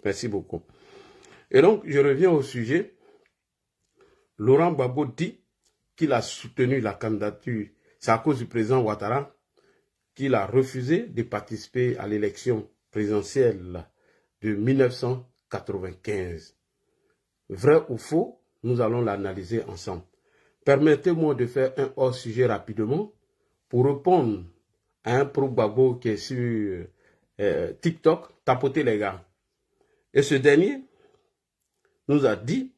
Merci beaucoup. Et donc, je reviens au sujet. Laurent Gbagbo dit qu'il a soutenu la candidature. C'est à cause du président Ouattara qu'il a refusé de participer à l'élection présidentielle de 1995. Vrai ou faux, nous allons l'analyser ensemble. Permettez-moi de faire un hors-sujet rapidement pour répondre à un pro-Gbagbo qui est sur TikTok, tapoter les gars. Et ce dernier nous a dit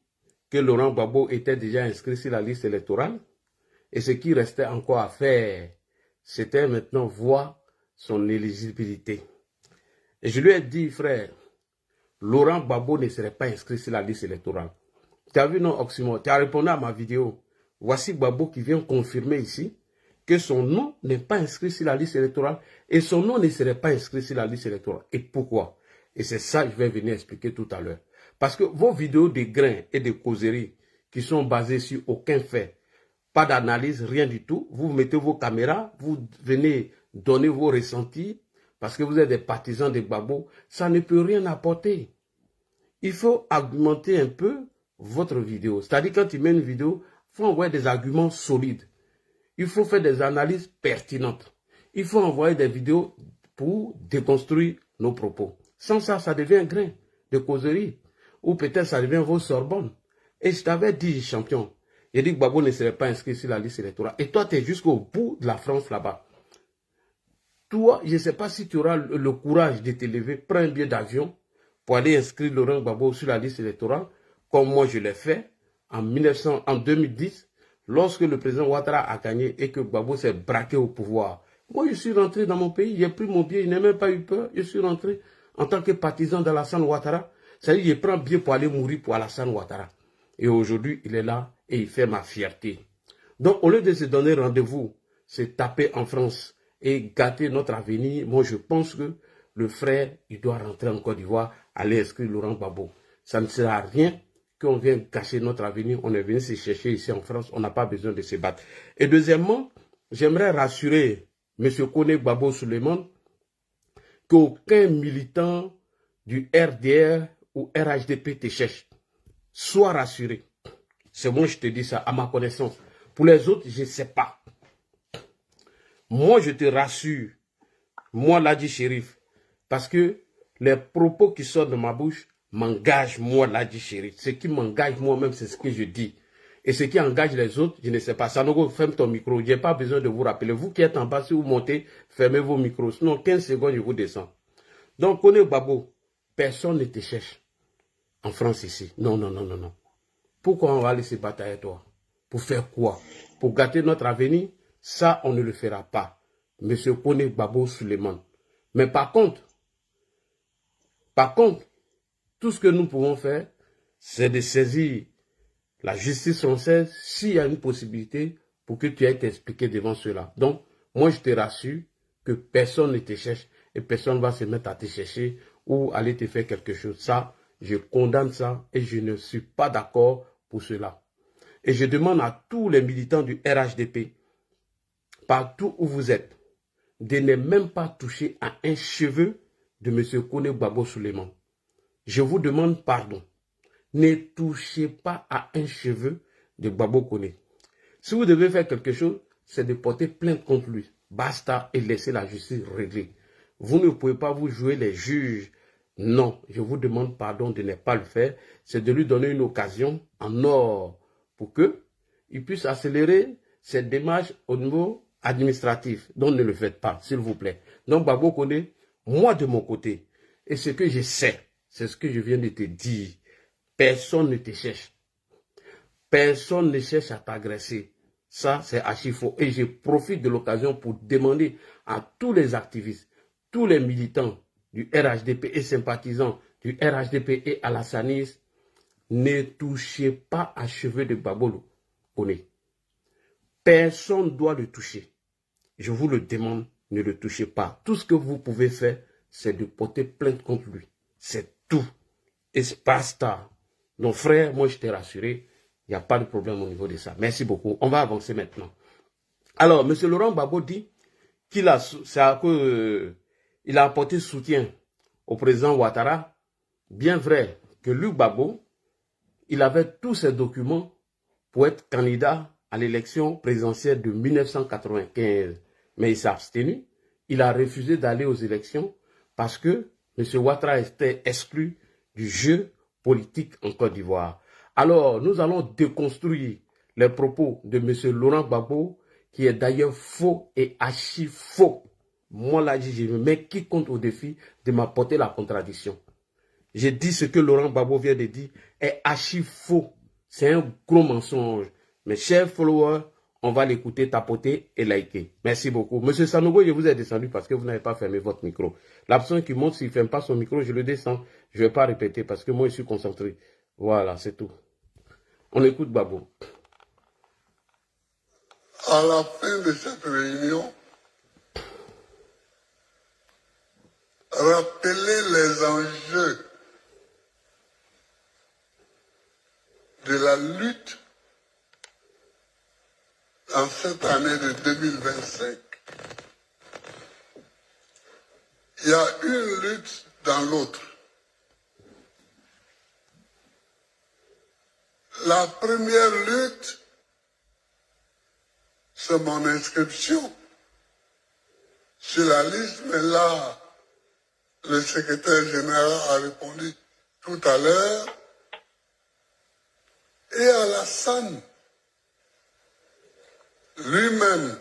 que Laurent Gbagbo était déjà inscrit sur la liste électorale et ce qui restait encore à faire, c'était maintenant voir son éligibilité. Et je lui ai dit, frère, Laurent Gbagbo ne serait pas inscrit sur la liste électorale. Tu as vu, non, Oxymore, tu as répondu à ma vidéo. Voici Gbagbo qui vient confirmer ici que son nom n'est pas inscrit sur la liste électorale et son nom ne serait pas inscrit sur la liste électorale. Et pourquoi? Et c'est ça que je vais venir expliquer tout à l'heure. Parce que vos vidéos de grains et de causeries qui sont basées sur aucun fait, pas d'analyse, rien du tout, vous mettez vos caméras, vous venez donner vos ressentis, parce que vous êtes des partisans de Gbagbo, ça ne peut rien apporter. Il faut argumenter un peu votre vidéo. C'est-à-dire quand tu mets une vidéo, il faut envoyer des arguments solides. Il faut faire des analyses pertinentes. Il faut envoyer des vidéos pour déconstruire nos propos. Sans ça, ça devient grain de causerie. Ou peut-être ça devient vos Sorbonne. Et je t'avais dit, champion, j'ai dit que Gbagbo ne serait pas inscrit sur la liste électorale. Et toi, tu es jusqu'au bout de la France là-bas. Toi, je ne sais pas si tu auras le courage de te lever, prends un billet d'avion pour aller inscrire Laurent Gbagbo sur la liste électorale, comme moi je l'ai fait en 2010, lorsque le président Ouattara a gagné et que Gbagbo s'est braqué au pouvoir. Moi, je suis rentré dans mon pays, j'ai pris mon billet, il n'a même pas eu peur, je suis rentré en tant que partisan d'Alassane Ouattara. C'est-à-dire, je prends billet pour aller mourir pour Alassane Ouattara. Et aujourd'hui, il est là et il fait ma fierté. Donc, au lieu de se donner rendez-vous, se taper en France et gâter notre avenir, moi, je pense que le frère, il doit rentrer en Côte d'Ivoire, aller inscrire Laurent Gbagbo. Ça ne sert à rien qu'on vienne cacher notre avenir. On est venu se chercher ici en France. On n'a pas besoin de se battre. Et deuxièmement, j'aimerais rassurer M. Kone Gbagbo Souleymane qu'aucun militant du RDR ou RHDP te cherche. Sois rassuré. C'est moi, je te dis ça, à ma connaissance. Pour les autres, je ne sais pas. Moi, je te rassure. Moi, Ladji Chérif. Parce que les propos qui sortent de ma bouche m'engagent, moi, Ladji Chérif. Ce qui m'engage moi-même, c'est ce que je dis. Et ce qui engage les autres, je ne sais pas. Sanogo, ferme ton micro. Je n'ai pas besoin de vous rappeler. Vous qui êtes en bas, si vous montez, fermez vos micros. Sinon, 15 secondes, je vous descends. Donc, Kone Gbagbo, personne ne te cherche en France ici. Non, non, non, non, non. Pourquoi on va aller se battre avec toi? Pour faire quoi? Pour gâter notre avenir? Ça, on ne le fera pas. Monsieur Kone Gbagbo Souleymane. Mais par contre, tout ce que nous pouvons faire, c'est de saisir la justice française s'il y a une possibilité pour que tu aies t'expliquer devant cela. Donc, moi, je te rassure que personne ne te cherche et personne ne va se mettre à te chercher ou aller te faire quelque chose. Ça, je condamne ça et je ne suis pas d'accord pour cela. Et je demande à tous les militants du RHDP, partout où vous êtes, de ne même pas toucher à un cheveu de M. Kone Gbagbo Souleymane. Je vous demande pardon. Ne touchez pas à un cheveu de Gbagbo Kone. Si vous devez faire quelque chose, c'est de porter plainte contre lui. Basta et laisser la justice régler. Vous ne pouvez pas vous jouer les juges. Non, je vous demande pardon de ne pas le faire. C'est de lui donner une occasion en or pour qu'il puisse accélérer cette démarche au niveau administratif. Donc ne le faites pas, s'il vous plaît. Donc Gbagbo Kone, moi de mon côté, et ce que je sais, c'est ce que je viens de te dire. Personne ne te cherche. Personne ne cherche à t'agresser. Ça, c'est archi faux. Et je profite de l'occasion pour demander à tous les activistes, tous les militants du RHDP et sympathisants du RHDP et Alassanistes, ne touchez pas à cheveux de Gbagbo Kone. Personne ne doit le toucher. Je vous le demande, ne le touchez pas. Tout ce que vous pouvez faire, c'est de porter plainte contre lui. C'est tout. Et basta. Donc frère, moi je t'ai rassuré, il n'y a pas de problème au niveau de ça. Merci beaucoup. On va avancer maintenant. Alors, M. Laurent Gbagbo dit qu'il a, c'est à cause il a apporté soutien au président Ouattara. Bien vrai que Luc Gbagbo, il avait tous ses documents pour être candidat à l'élection présidentielle de 1995. Mais il s'est abstenu. Il a refusé d'aller aux élections parce que M. Ouattara était exclu du jeu politique en Côte d'Ivoire. Alors, nous allons déconstruire les propos de M. Laurent Gbagbo, qui est d'ailleurs faux et archi faux. Moi, là, je me mets qui compte au défi de m'apporter la contradiction. J'ai dit ce que Laurent Gbagbo vient de dire est archi faux. C'est un gros mensonge. Mes chers followers, on va l'écouter, tapoter et liker. Merci beaucoup. Monsieur Sanogo, je vous ai descendu parce que vous n'avez pas fermé votre micro. La personne qui monte, s'il ne ferme pas son micro, je le descends. Je ne vais pas répéter parce que moi, je suis concentré. Voilà, c'est tout. On écoute Gbagbo. À la fin de cette réunion, rappeler les enjeux de la lutte en cette année de 2025. Il y a une lutte dans l'autre. La première lutte, c'est mon inscription sur la liste, mais là, le secrétaire général a répondu tout à l'heure. Et Alassane, lui-même,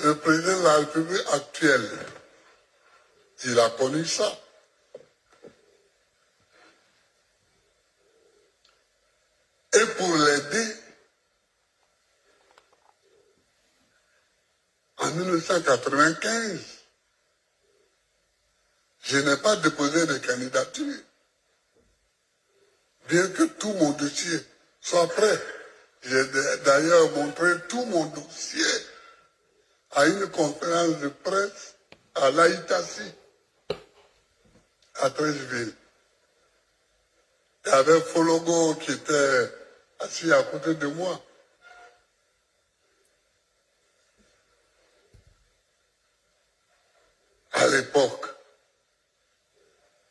le président de la République actuelle, il a connu ça. Et pour l'aider, en 1995, je n'ai pas déposé de candidature. Bien que tout mon dossier soit prêt. J'ai d'ailleurs montré tout mon dossier à une conférence de presse à l'Aïtassi, à Treichville. Il y avait Fologo qui était assis à côté de moi. À l'époque,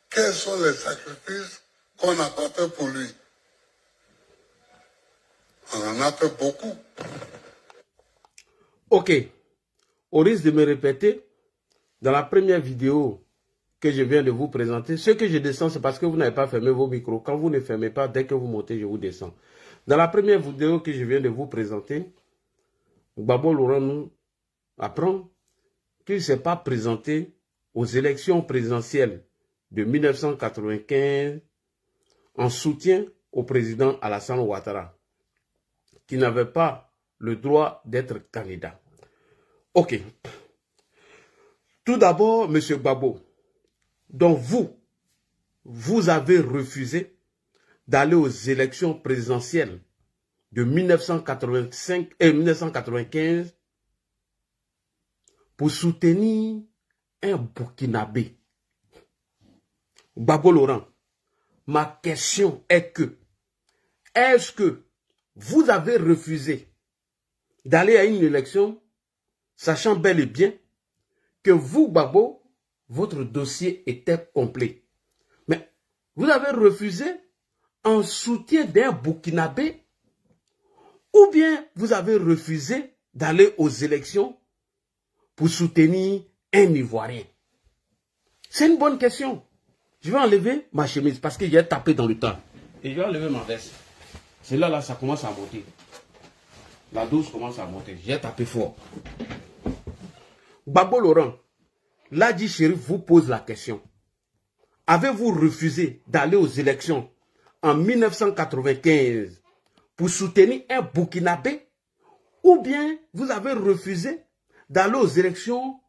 quels sont les sacrifices qu'on n'a pas fait pour lui? On en a fait beaucoup. Ok. Au risque de me répéter, dans la première vidéo que je viens de vous présenter, ce que je descends, c'est parce que vous n'avez pas fermé vos micros. Quand vous ne fermez pas, dès que vous montez, je vous descends. Dans la première vidéo que je viens de vous présenter, Gbagbo Laurent nous apprend qu'il ne s'est pas présenté aux élections présidentielles de 1995 en soutien au président Alassane Ouattara, qui n'avait pas le droit d'être candidat. Ok. Tout d'abord, M. Gbagbo, donc vous avez refusé d'aller aux élections présidentielles de 1985 et 1995 pour soutenir un Burkinabé. Gbagbo Laurent, ma question est que, est-ce que vous avez refusé d'aller à une élection, sachant bel et bien que vous, Gbagbo, votre dossier était complet. Mais vous avez refusé en soutien d'un Burkinabé ou bien vous avez refusé d'aller aux élections pour soutenir un Ivoirien? C'est une bonne question. Je vais enlever ma chemise parce que j'ai tapé dans le temps. Et je vais enlever ma veste. C'est là, ça commence à monter. La dose commence à monter. J'ai tapé fort. Gbagbo Laurent, Ladji Chérif vous pose la question. Avez-vous refusé d'aller aux élections en 1995 pour soutenir un Burkinabé ou bien vous avez refusé d'aller aux élections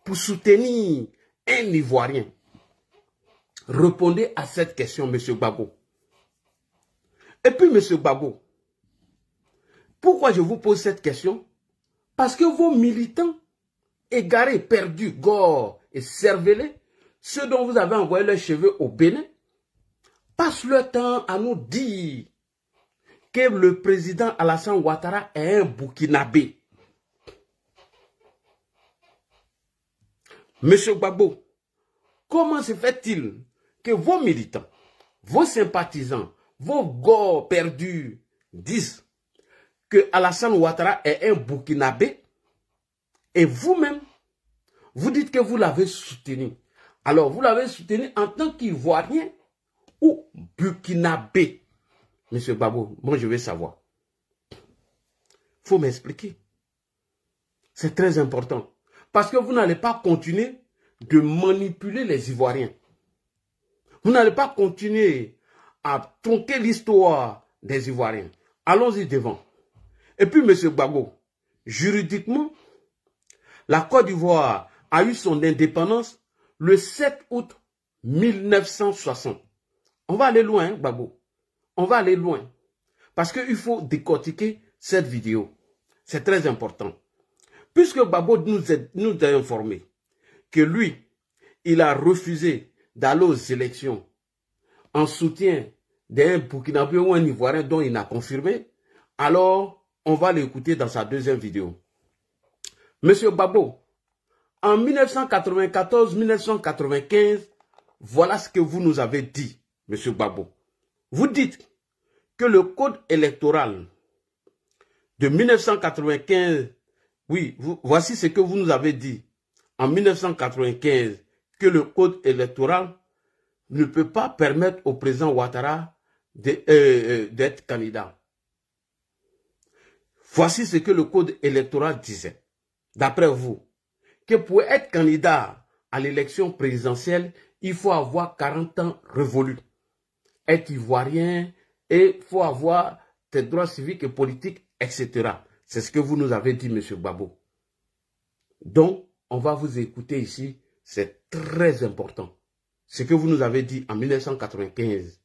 pour soutenir un Ivoirien? Répondez à cette question, M. Gbagbo. Et puis, M. Gbagbo, pourquoi je vous pose cette question? Parce que vos militants égarés, perdus, gore et cervelés, ceux dont vous avez envoyé leurs cheveux au Bénin, passent leur temps à nous dire que le président Alassane Ouattara est un Burkinabé. Monsieur Gbagbo, comment se fait-il que vos militants, vos sympathisants, vos gars perdus disent que Alassane Ouattara est un Burkinabé et vous-même, vous dites que vous l'avez soutenu. Alors, vous l'avez soutenu en tant qu'Ivoirien ou Burkinabé? Monsieur Gbagbo, moi je veux savoir. Il faut m'expliquer. C'est très important. Parce que vous n'allez pas continuer de manipuler les Ivoiriens. Vous n'allez pas continuer à tronquer l'histoire des Ivoiriens. Allons-y devant. Et puis, M. Gbagbo, juridiquement, la Côte d'Ivoire a eu son indépendance le 7 août 1960. On va aller loin, Gbagbo. On va aller loin. Parce qu'il faut décortiquer cette vidéo. C'est très important. Puisque Gbagbo nous a informé que lui, il a refusé d'aller aux élections en soutien d'un Burkinabé ou un Ivoirien dont il a confirmé, alors on va l'écouter dans sa deuxième vidéo. Monsieur Gbagbo, en 1994-1995, voilà ce que vous nous avez dit, Monsieur Gbagbo. Vous dites que le code électoral de 1995, oui, voici ce que vous nous avez dit. En 1995, que le code électoral ne peut pas permettre au président Ouattara d'être candidat. Voici ce que le code électoral disait. D'après vous, que pour être candidat à l'élection présidentielle, il faut avoir 40 ans révolus, être ivoirien et il faut avoir des droits civiques et politiques, etc. C'est ce que vous nous avez dit, M. Gbagbo. Donc, on va vous écouter ici. C'est très important. Ce que vous nous avez dit en 1995,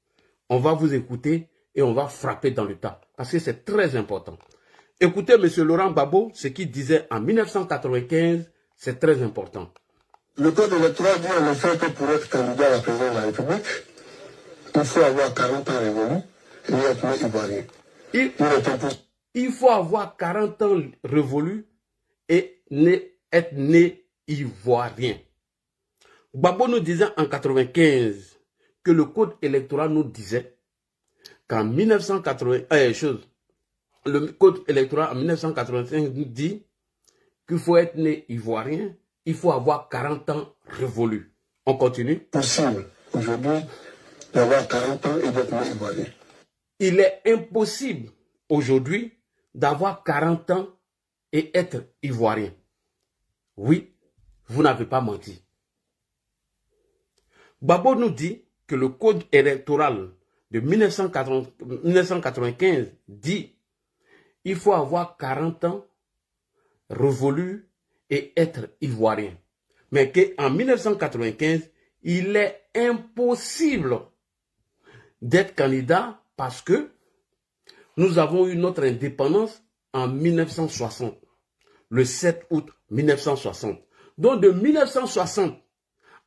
on va vous écouter et on va frapper dans le tas. Parce que c'est très important. Écoutez M. Laurent Gbagbo, ce qu'il disait en 1995, c'est très important. Le code électoral dit en effet que pour être candidat à la présidence de la République, il faut avoir 40 ans révolus et être né ivoirien. Il faut avoir 40 ans révolus et être né ivoirien. Gbagbo nous disait en 1995 que le code électoral nous disait qu'en 1980, le code électoral en 1985 nous dit qu'il faut être né ivoirien, il faut avoir 40 ans révolus. On continue. Possible aujourd'hui d'avoir 40 ans et d'être né ivoirien. Il est impossible aujourd'hui d'avoir 40 ans et être ivoirien. Oui, vous n'avez pas menti. Gbagbo nous dit que le code électoral de 1995 dit il faut avoir 40 ans révolus et être ivoirien. Mais qu'en 1995, il est impossible d'être candidat parce que nous avons eu notre indépendance en 1960, le 7 août 1960. Donc de 1960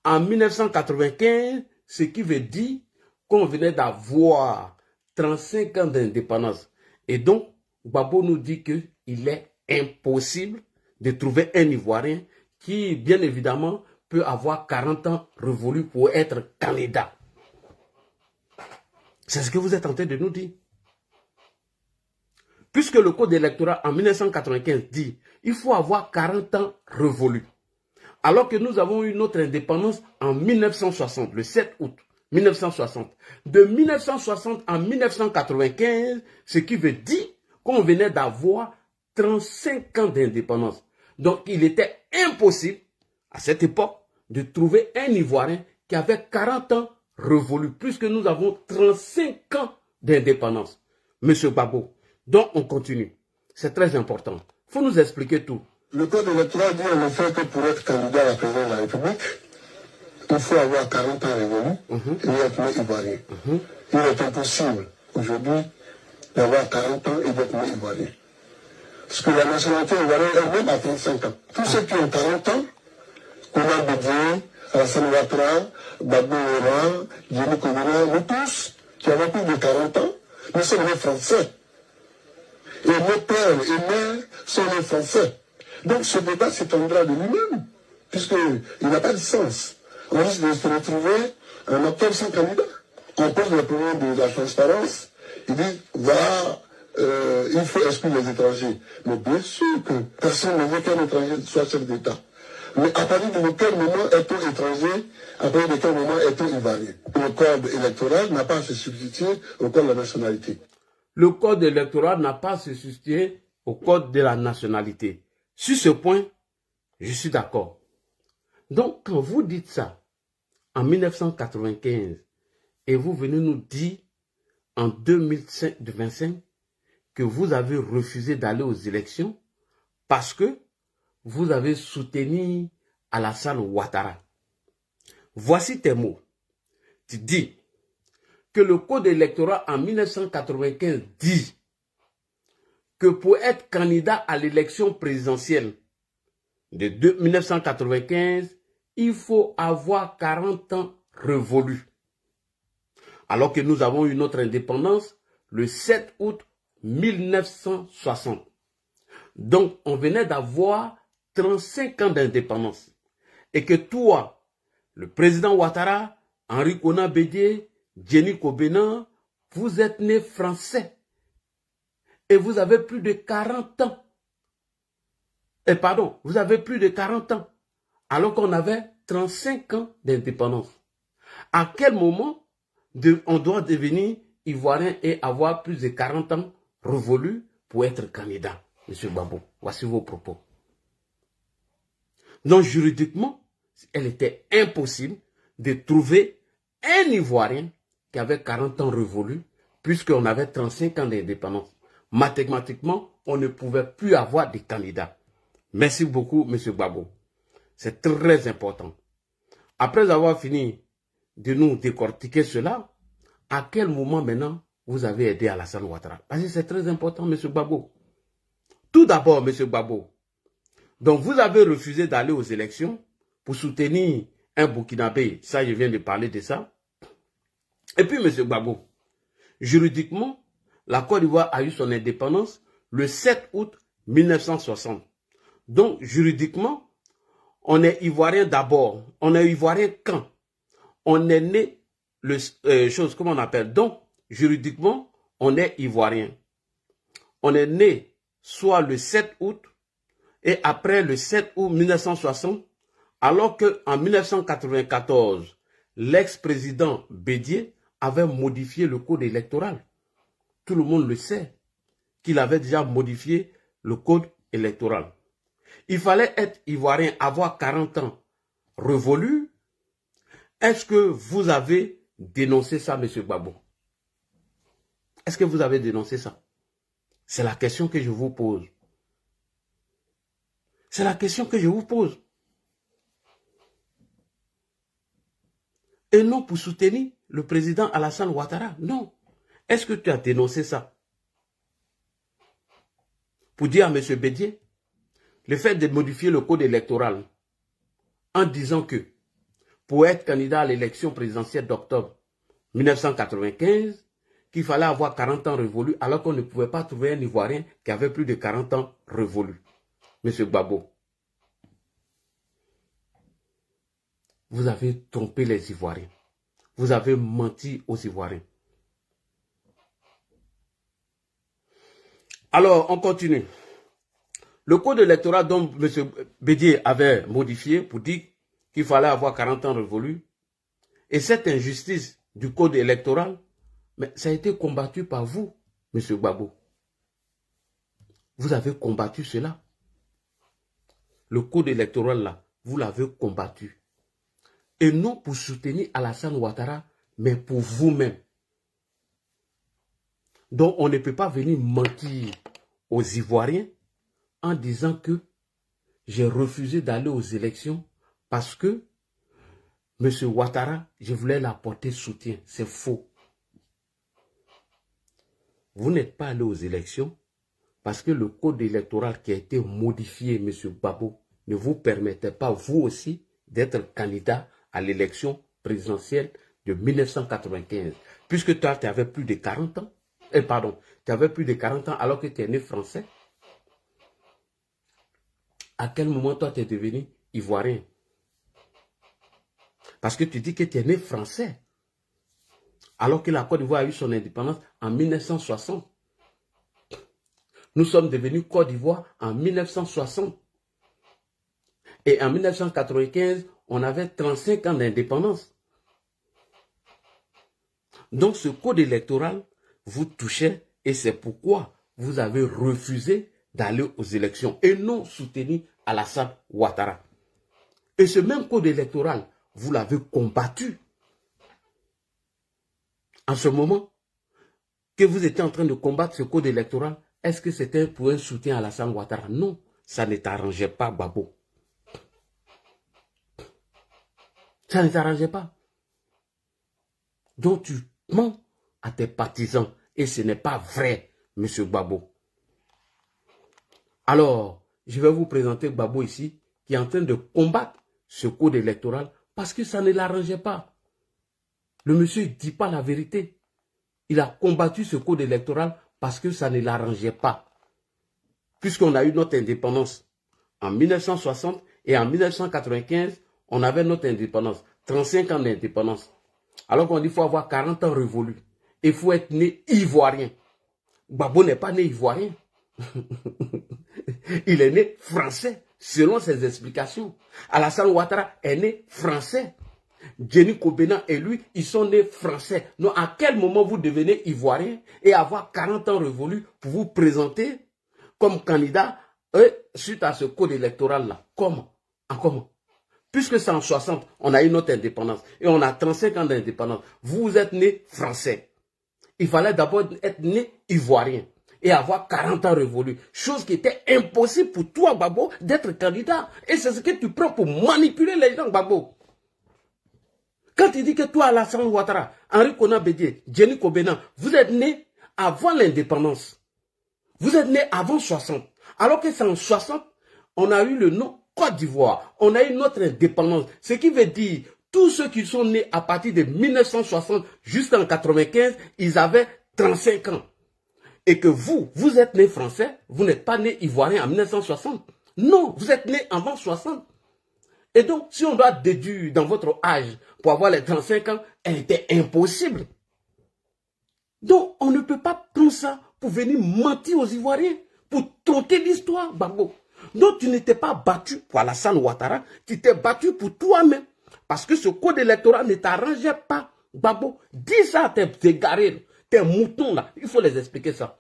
en 1995, ce qui veut dire qu'on venait d'avoir 35 ans d'indépendance. Et donc, Gbagbo nous dit qu'il est impossible de trouver un Ivoirien qui, bien évidemment, peut avoir 40 ans révolus pour être candidat. C'est ce que vous êtes en train de nous dire. Puisque le code électoral en 1995 dit il faut avoir 40 ans révolus. Alors que nous avons eu notre indépendance en 1960, le 7 août 1960. De 1960 en 1995, ce qui veut dire qu'on venait d'avoir 35 ans d'indépendance. Donc il était impossible à cette époque de trouver un Ivoirien qui avait 40 ans révolus, puisque nous avons 35 ans d'indépendance. Monsieur Gbagbo, donc on continue. C'est très important. Il faut nous expliquer tout. Le code électoral dit en effet que pour être candidat à la présidence de la République, il faut avoir 40 ans révolus et être né ivoirien. Il est impossible aujourd'hui d'avoir 40 ans et d'être né ivoirien. Parce que la nationalité ivoirienne elle-même a 35 ans. Tous ceux qui ont 40 ans, Kouna Bédié, Alassane Ouattara, Gbagbo Ora, Yémi Kouroura, nous tous qui avons plus de 40 ans, nous sommes les Français. Et nos pères et mères sont les Français. Donc ce débat s'étendra de lui-même. puisqu'il n'a pas de sens. On risque de se retrouver un octobre sans candidat. On pose le problème de la transparence. Il dit, voilà, il faut exclure les étrangers. Mais bien sûr que personne ne veut qu'un étranger soit chef d'État. Mais à partir de quel moment est-on étranger, à partir de quel moment est-on ivoirien? Le code électoral n'a pas à se substituer au code de la nationalité. Le code électoral n'a pas à se substituer au code de la nationalité. Sur ce point, je suis d'accord. Donc, quand vous dites ça, en 1995, et vous venez nous dire, en 2025, que vous avez refusé d'aller aux élections parce que vous avez soutenu Alassane Ouattara. Voici tes mots. Tu dis que le code électoral en 1995 dit que pour être candidat à l'élection présidentielle de 1995, il faut avoir 40 ans révolus. Alors que nous avons eu notre indépendance le 7 août 1960. Donc, on venait d'avoir 35 ans d'indépendance. Et que toi, le président Ouattara, Henri Konan Bédié, Jenny Kobena, vous êtes nés français. Et vous avez plus de 40 ans. Vous avez plus de 40 ans. Alors qu'on avait 35 ans d'indépendance. À quel moment on doit devenir ivoirien et avoir plus de 40 ans révolus pour être candidat, M. Gbagbo? Voici vos propos. Donc, juridiquement, il était impossible de trouver un Ivoirien qui avait 40 ans révolus, puisqu'on avait 35 ans d'indépendance. Mathématiquement, on ne pouvait plus avoir de candidats. Merci beaucoup, M. Gbagbo. C'est très important. Après avoir fini de nous décortiquer cela, à quel moment maintenant vous avez aidé Alassane Ouattara? Parce que c'est très important, M. Gbagbo. Tout d'abord, M. Gbagbo, donc vous avez refusé d'aller aux élections pour soutenir un Burkinabé. Ça, je viens de parler de ça. Et puis, M. Gbagbo, juridiquement, la Côte d'Ivoire a eu son indépendance le 7 août 1960. Donc, juridiquement, on est ivoirien d'abord. On est ivoirien quand? On est né, comment on appelle? Donc, juridiquement, on est ivoirien. On est né soit le 7 août et après le 7 août 1960, alors qu'en 1994, l'ex-président Bédié avait modifié le code électoral. Tout le monde le sait, qu'il avait déjà modifié le code électoral. Il fallait être ivoirien, avoir 40 ans révolus. Est-ce que vous avez dénoncé ça, M. Gbagbo? Est-ce que vous avez dénoncé ça? C'est la question que je vous pose. C'est la question que je vous pose. Et non pour soutenir le président Alassane Ouattara. Non. Est-ce que tu as dénoncé ça? Pour dire à M. Bédié, le fait de modifier le code électoral en disant que pour être candidat à l'élection présidentielle d'octobre 1995, qu'il fallait avoir 40 ans révolus, alors qu'on ne pouvait pas trouver un Ivoirien qui avait plus de 40 ans révolus. Monsieur Gbagbo, vous avez trompé les Ivoiriens. Vous avez menti aux Ivoiriens. Alors, on continue. Le code électoral dont M. Bédié avait modifié pour dire qu'il fallait avoir 40 ans révolus, et cette injustice du code électoral, mais ça a été combattu par vous, M. Gbagbo. Vous avez combattu cela. Le code électoral là, vous l'avez combattu. Et non pour soutenir Alassane Ouattara, mais pour vous-même. Donc on ne peut pas venir mentir aux Ivoiriens en disant que j'ai refusé d'aller aux élections parce que M. Ouattara, je voulais l'apporter soutien. C'est faux. Vous n'êtes pas allé aux élections parce que le code électoral qui a été modifié, M. Gbagbo, ne vous permettait pas, vous aussi, d'être candidat à l'élection présidentielle de 1995. Puisque toi, tu avais plus de 40 ans. Tu avais plus de 40 ans alors que tu es né français. À quel moment toi, tu es devenu ivoirien? Parce que tu dis que tu es né français. Alors que la Côte d'Ivoire a eu son indépendance en 1960. Nous sommes devenus Côte d'Ivoire en 1960. Et en 1995, on avait 35 ans d'indépendance. Donc ce code électoral vous touchait et c'est pourquoi vous avez refusé d'aller aux élections et non soutenu Alassane Ouattara. Et ce même code électoral, vous l'avez combattu. En ce moment, que vous étiez en train de combattre ce code électoral, est-ce que c'était pour un soutien à Alassane Ouattara? Non, ça ne t'arrangeait pas, Gbagbo. Ça ne t'arrangeait pas. Donc tu mens à tes partisans et ce n'est pas vrai, M. Gbagbo. Alors, je vais vous présenter Gbagbo ici, qui est en train de combattre ce code électoral parce que ça ne l'arrangeait pas. Le monsieur ne dit pas la vérité. Il a combattu ce code électoral parce que ça ne l'arrangeait pas. Puisqu'on a eu notre indépendance en 1960 et en 1995, on avait notre indépendance. 35 ans d'indépendance. Alors qu'on dit qu'il faut avoir 40 ans révolus. Il faut être né ivoirien. Gbagbo n'est pas né ivoirien. Il est né français, selon ses explications. Alassane Ouattara est né français. Jenny Kobena et lui, ils sont nés français. Donc, à quel moment vous devenez ivoirien et avoir 40 ans révolus pour vous présenter comme candidat suite à ce code électoral-là? Comment? En comment? Puisque c'est en 60, on a eu notre indépendance et on a 35 ans d'indépendance. Vous êtes né français. Il fallait d'abord être né ivoirien et avoir 40 ans révolus. Chose qui était impossible pour toi, Gbagbo, d'être candidat. Et c'est ce que tu prends pour manipuler les gens, Gbagbo. Quand tu dis que toi, Alassane Ouattara, Henri Konan Bédié, Jenny Kobena, vous êtes nés avant l'indépendance. Vous êtes nés avant 60. Alors que c'est en 60, on a eu le nom Côte d'Ivoire. On a eu notre indépendance. Ce qui veut dire, tous ceux qui sont nés à partir de 1960 jusqu'en 95, ils avaient 35 ans. Et que vous êtes né français, vous n'êtes pas né ivoirien en 1960. Non, vous êtes né avant 60. Et donc, si on doit déduire dans votre âge pour avoir les 35 ans, elle était impossible. Donc, on ne peut pas prendre ça pour venir mentir aux Ivoiriens, pour tronquer l'histoire, Gbagbo. Donc, tu n'étais pas battu pour Alassane Ouattara, tu t'es battu pour toi-même. Parce que ce code électoral ne t'arrangeait pas, Gbagbo. Dis ça à tes égarés, tes moutons là. Il faut les expliquer ça.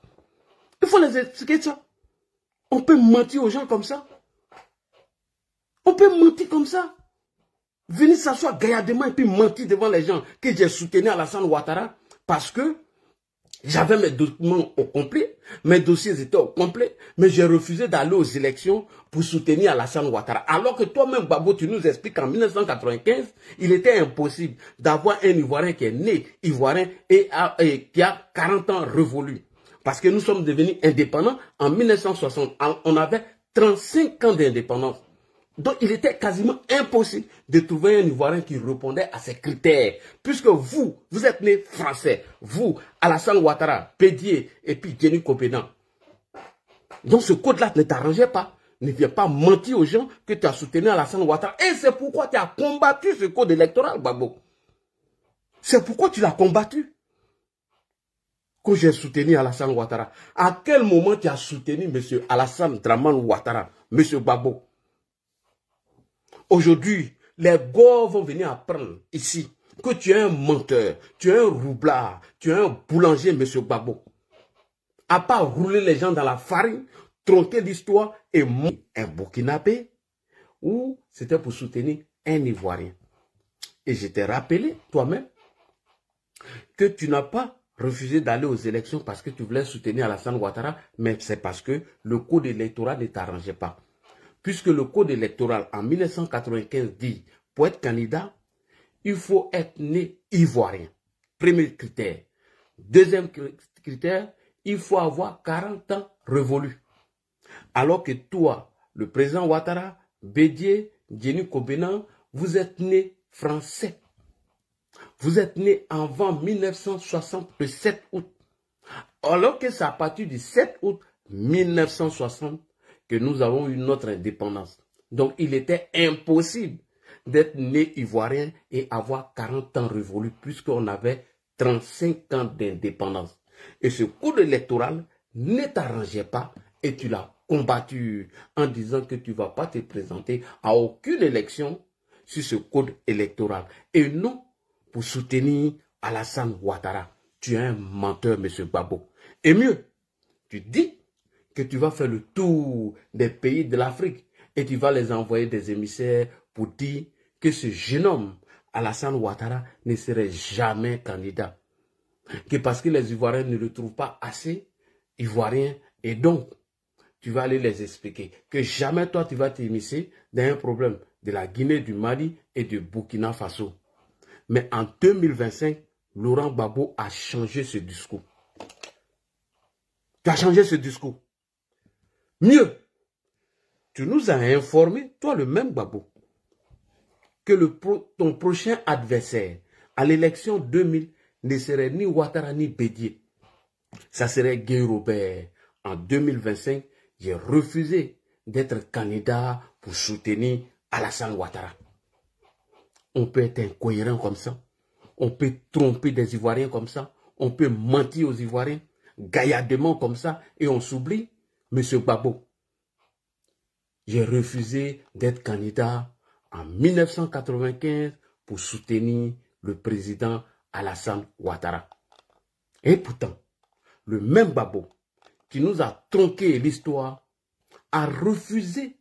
Il faut les expliquer ça. On peut mentir aux gens comme ça. On peut mentir comme ça. Venir s'asseoir gaillardement et puis mentir devant les gens que j'ai soutenu Alassane Ouattara parce que j'avais mes documents au complet, mes dossiers étaient au complet, mais j'ai refusé d'aller aux élections pour soutenir Alassane Ouattara. Alors que toi-même, Gbagbo, tu nous expliques qu'en 1995, il était impossible d'avoir un Ivoirien qui est né Ivoirien et qui a 40 ans révolus. Parce que nous sommes devenus indépendants en 1960. On avait 35 ans d'indépendance. Donc, il était quasiment impossible de trouver un Ivoirien qui répondait à ces critères. Puisque vous êtes né français. Vous, Alassane Ouattara, Bédié et puis Jenny Kobena. Donc, ce code-là ne t'arrangeait pas. Ne viens pas mentir aux gens que tu as soutenu Alassane Ouattara. Et c'est pourquoi tu as combattu ce code électoral, Gbagbo. C'est pourquoi tu l'as combattu. Que j'ai soutenu Alassane Ouattara. À quel moment tu as soutenu M. Alassane Dramane Ouattara, M. Gbagbo? Aujourd'hui, les gars vont venir apprendre ici que tu es un menteur, tu es un roublard, tu es un boulanger, M. Gbagbo. À part rouler les gens dans la farine, tronquer l'histoire et un Burkinabé, ou c'était pour soutenir un Ivoirien. Et je t'ai rappelé, toi-même, que tu n'as pas refusé d'aller aux élections parce que tu voulais soutenir Alassane Ouattara, mais c'est parce que le code électoral ne t'arrangeait pas. Puisque le code électoral en 1995 dit, pour être candidat, il faut être né ivoirien. Premier critère. Deuxième critère, il faut avoir 40 ans révolus. Alors que toi, le président Ouattara, Bédié, Jenny Kobena, vous êtes né français. Vous êtes né avant 1960, le 7 août. Alors que c'est à partir du 7 août 1960 que nous avons eu notre indépendance. Donc, il était impossible d'être né ivoirien et avoir 40 ans révolus, puisqu'on avait 35 ans d'indépendance. Et ce code électoral ne t'arrangeait pas et tu l'as combattu en disant que tu ne vas pas te présenter à aucune élection sur ce code électoral. Et non pour soutenir Alassane Ouattara. Tu es un menteur, M. Gbagbo. Et mieux, tu dis que tu vas faire le tour des pays de l'Afrique et tu vas les envoyer des émissaires pour dire que ce jeune homme, Alassane Ouattara, ne serait jamais candidat. Que parce que les Ivoiriens ne le trouvent pas assez ivoirien et donc tu vas aller les expliquer que jamais toi tu vas t'immiscer dans un problème de la Guinée, du Mali et du Burkina Faso. Mais en 2025, Laurent Gbagbo a changé ce discours. Tu as changé ce discours. Mieux, tu nous as informé, toi le même Gbagbo, que ton prochain adversaire à l'élection 2000 ne serait ni Ouattara ni Bédié. Ça serait Guy Robert. En 2025, j'ai refusé d'être candidat pour soutenir Alassane Ouattara. On peut être incohérent comme ça. On peut tromper des Ivoiriens comme ça. On peut mentir aux Ivoiriens gaillardement comme ça et on s'oublie. Monsieur Gbagbo, j'ai refusé d'être candidat en 1995 pour soutenir le président Alassane Ouattara. Et pourtant, le même Gbagbo qui nous a tronqué l'histoire a refusé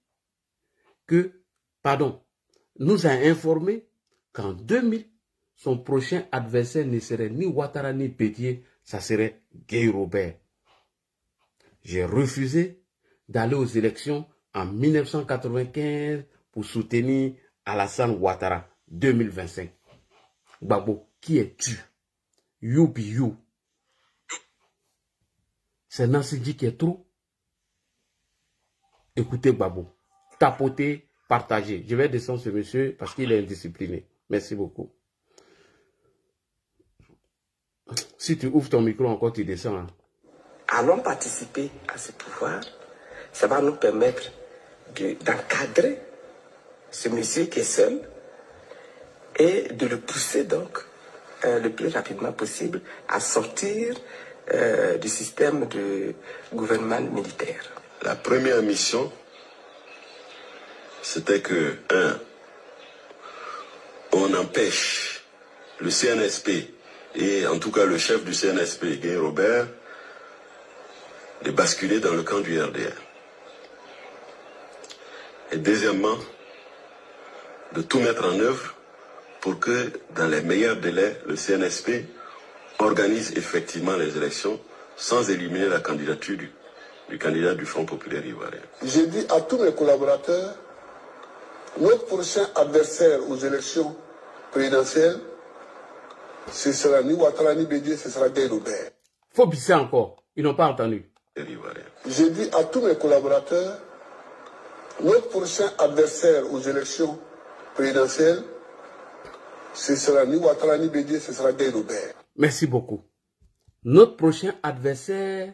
nous a informé qu'en 2000, son prochain adversaire ne serait ni Ouattara ni Bédié, ça serait Guy Robert. J'ai refusé d'aller aux élections en 1995 pour soutenir Alassane Ouattara 2025. Gbagbo, qui es-tu? You be you. C'est Nancy Di qui est trop. Écoutez Gbagbo, tapotez, partagez. Je vais descendre ce monsieur parce qu'il est indiscipliné. Merci beaucoup. Si tu ouvres ton micro encore, tu descends. Hein. Allons participer à ce pouvoir. Ça va nous permettre d'encadrer ce monsieur qui est seul et de le pousser donc le plus rapidement possible à sortir du système de gouvernement militaire. La première mission, c'était que, on empêche le CNSP et en tout cas le chef du CNSP, Guy Robert, de basculer dans le camp du RDR. Et deuxièmement, de tout mettre en œuvre pour que, dans les meilleurs délais, le CNSP organise effectivement les élections sans éliminer la candidature du candidat du Front populaire ivoirien. J'ai dit à tous mes collaborateurs, notre prochain adversaire aux élections présidentielles, ce sera ni Ouattara ni Bédié, ce sera Guy Robert. Faut bisser encore, ils n'ont pas entendu. J'ai dit à tous mes collaborateurs, notre prochain adversaire aux élections présidentielles, ce sera ni Ouattara ni Bédié, ce sera Guy Robert. Merci beaucoup. Notre prochain adversaire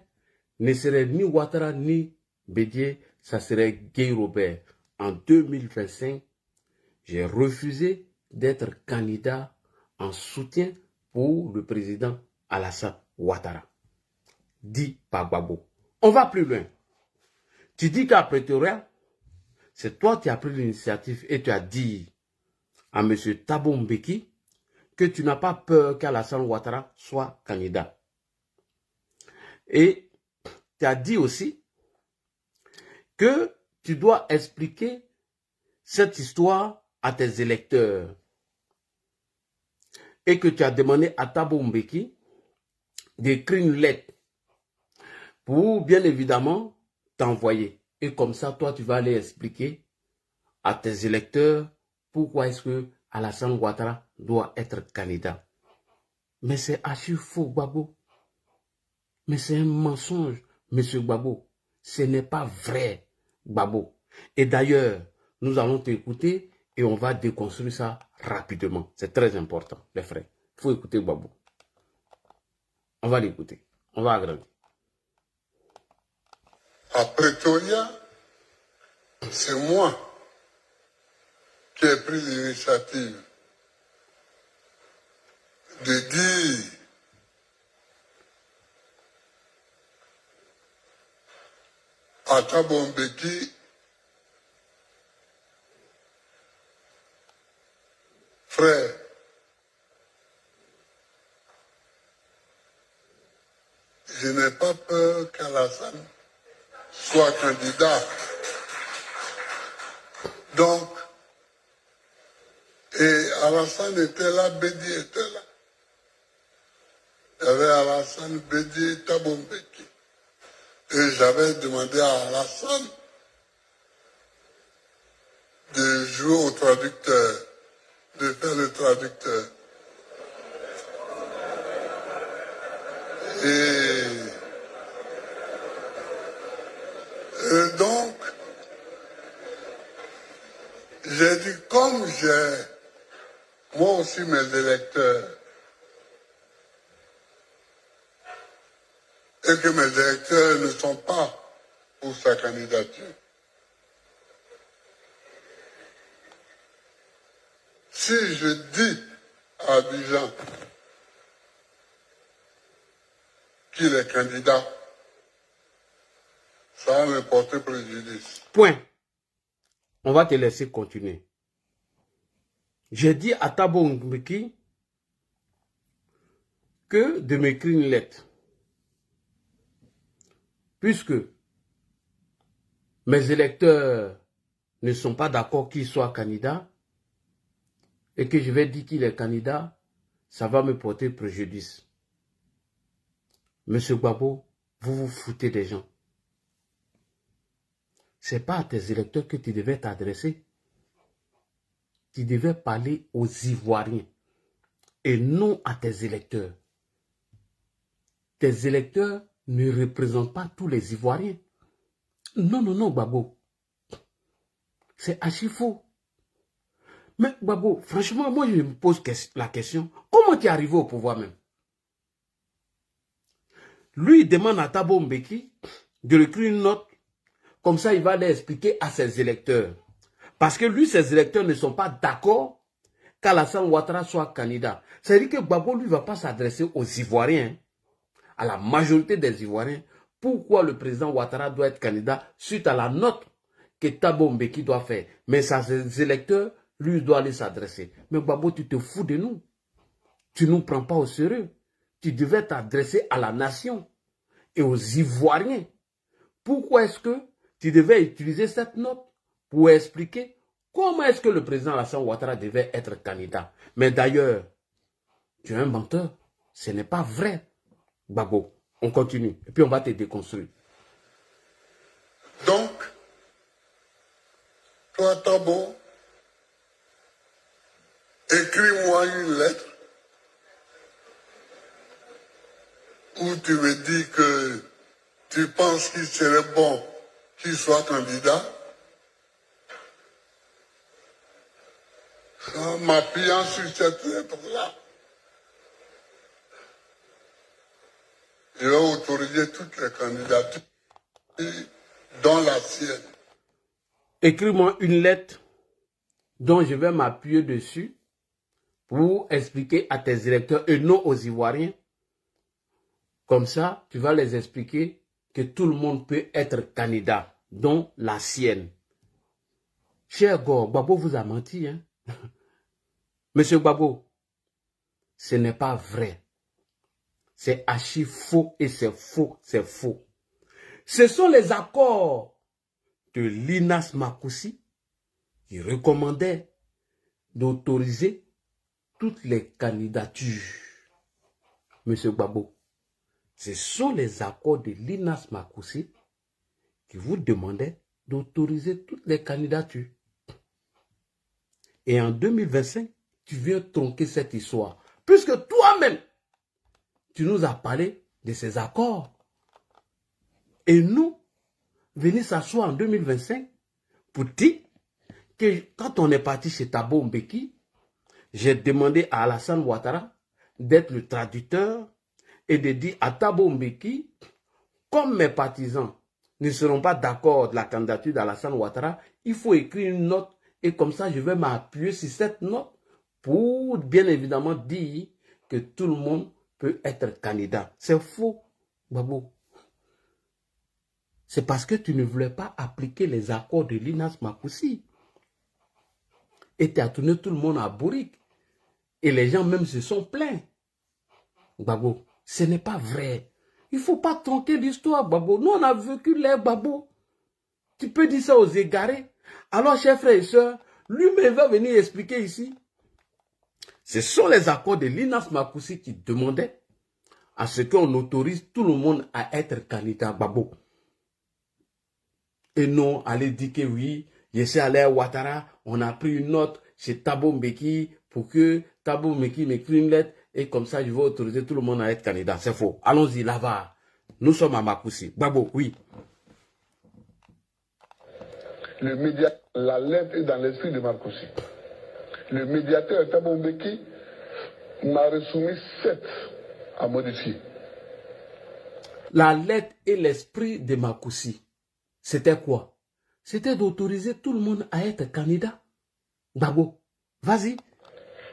ne serait ni Ouattara ni Bédié, ça serait Guy Robert. En 2025, j'ai refusé d'être candidat en soutien pour le président Alassane Ouattara. Dit par Gbagbo. On va plus loin. Tu dis qu'à Pretoria, c'est toi qui as pris l'initiative et tu as dit à M. Thabo Mbeki que tu n'as pas peur qu'Alassane Ouattara soit candidat. Et tu as dit aussi que tu dois expliquer cette histoire à tes électeurs. Et que tu as demandé à Thabo Mbeki d'écrire une lettre pour bien évidemment t'envoyer. Et comme ça, toi, tu vas aller expliquer à tes électeurs pourquoi est-ce que Alassane Ouattara doit être candidat. Mais c'est archi faux, Gbagbo. Mais c'est un mensonge, monsieur Gbagbo. Ce n'est pas vrai, Gbagbo. Et d'ailleurs, nous allons t'écouter et on va déconstruire ça rapidement. C'est très important, les frères. Il faut écouter Gbagbo. On va l'écouter. On va agrandir. À Pretoria, c'est moi qui ai pris l'initiative de dire à Thabo Mbeki, frère, je n'ai pas peur qu'Alassane soit candidat. Donc, et Alassane était là, Bédi était là. Il y avait Alassane, Bédi, Thabo Mbeki. Et j'avais demandé à Alassane de jouer au traducteur, de faire le traducteur. Et donc, j'ai dit, comme j'ai moi aussi mes électeurs, et que mes électeurs ne sont pas pour sa candidature, si je dis à Abidjan qu'il est candidat, ça va me porter préjudice. Point. On va te laisser continuer. J'ai dit à Thabo Mbeki que de m'écrire une lettre. Puisque mes électeurs ne sont pas d'accord qu'il soit candidat et que je vais dire qu'il est candidat, ça va me porter préjudice. Monsieur Gbagbo, vous vous foutez des gens. Ce n'est pas à tes électeurs que tu devais t'adresser. Tu devais parler aux Ivoiriens et non à tes électeurs. Tes électeurs ne représentent pas tous les Ivoiriens. Non, non, non, Gbagbo. C'est archi faux. Mais Gbagbo, franchement, moi je me pose la question, comment tu es arrivé au pouvoir même? Lui, il demande à Thabo Mbeki de lui écrire une note, comme ça il va l'expliquer à ses électeurs. Parce que lui, ses électeurs ne sont pas d'accord qu'Alassane Ouattara soit candidat. C'est-à-dire que Gbagbo, lui, ne va pas s'adresser aux Ivoiriens, à la majorité des Ivoiriens. Pourquoi le président Ouattara doit être candidat suite à la note que Thabo Mbeki doit faire. Mais ses électeurs, lui, doit aller s'adresser. Mais Gbagbo, tu te fous de nous. Tu ne nous prends pas au sérieux. Tu devais t'adresser à la nation et aux Ivoiriens. Pourquoi est-ce que tu devais utiliser cette note pour expliquer comment est-ce que le président Alassane Ouattara devait être candidat? Mais d'ailleurs, tu es un menteur. Ce n'est pas vrai. Gbagbo, on continue. Et puis on va te déconstruire. Donc, toi, Thabo, écris-moi une lettre où tu me dis que tu penses qu'il serait bon qu'il soit candidat. En m'appuyant sur cette lettre-là, je vais autoriser toutes les candidatures, dont la sienne. Écris-moi une lettre dont je vais m'appuyer dessus pour expliquer à tes électeurs et non aux Ivoiriens. Comme ça, tu vas les expliquer que tout le monde peut être candidat, dont la sienne. Cher Go, Gbagbo vous a menti, hein? Monsieur Gbagbo, ce n'est pas vrai. C'est archi faux et c'est faux, c'est faux. Ce sont les accords de Linas Makoussi qui recommandaient d'autoriser toutes les candidatures. Monsieur Gbagbo, ce sont les accords de Linas Makoussi qui vous demandaient d'autoriser toutes les candidatures. Et en 2025, tu viens tronquer cette histoire. Puisque toi-même, tu nous as parlé de ces accords. Et nous, venir s'asseoir en 2025 pour dire que quand on est parti chez Thabo Mbeki, j'ai demandé à Alassane Ouattara d'être le traducteur et de dire à Thabo Mbeki, comme mes partisans ne seront pas d'accord de la candidature d'Alassane Ouattara, il faut écrire une note Et comme ça, je vais m'appuyer sur cette note pour bien évidemment dire que tout le monde peut être candidat. C'est faux, Gbagbo. C'est parce que tu ne voulais pas appliquer les accords de Linas Makoussi. Et tu as tourné tout le monde à bourrique. Et les gens même se sont plaints. Gbagbo, ce n'est pas vrai. Il ne faut pas tronquer l'histoire, Gbagbo. Nous, on a vécu l'ère, Gbagbo. Tu peux dire ça aux égarés. Alors, chers frères et sœurs, lui-même va venir expliquer ici. Ce sont les accords de Linas Makoussi qui demandaient à ce qu'on autorise tout le monde à être candidat, Gbagbo. Et non, aller dire que oui, je suis allé à Ouattara, on a pris une note chez Thabo Mbeki pour que Thabo Mbeki m'écrit une lettre et comme ça, je vais autoriser tout le monde à être candidat. C'est faux. Allons-y, là-bas. Nous sommes à Makoussi. Gbagbo, oui. La lettre est dans l'esprit de Makoussi. Le médiateur Thabo Mbeki m'a resoumis 7 à modifier. La lettre et l'esprit de Makoussi, c'était quoi? C'était d'autoriser tout le monde à être candidat. Gbagbo, vas-y.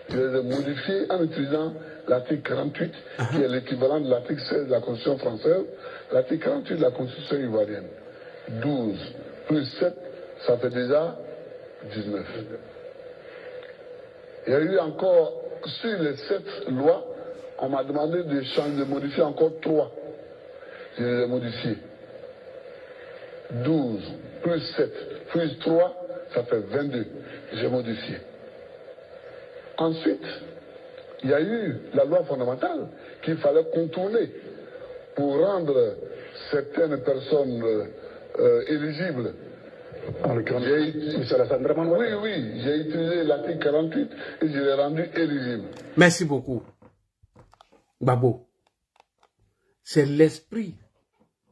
Je les ai modifiés en utilisant l'article 48, qui est l'équivalent de l'article 16 de la Constitution française, l'article 48 de la Constitution ivoirienne. 12 plus 7, ça fait déjà 19. Il y a eu encore, sur les 7 lois, on m'a demandé de modifier encore 3. Je les ai modifiés. 12 plus 7 plus 3, ça fait 22. J'ai modifié. Ensuite, il y a eu la loi fondamentale qu'il fallait contourner pour rendre certaines personnes éligibles. Oui, j'ai utilisé l'article 48 et je l'ai rendu éligible. Merci beaucoup. Gbagbo, c'est l'esprit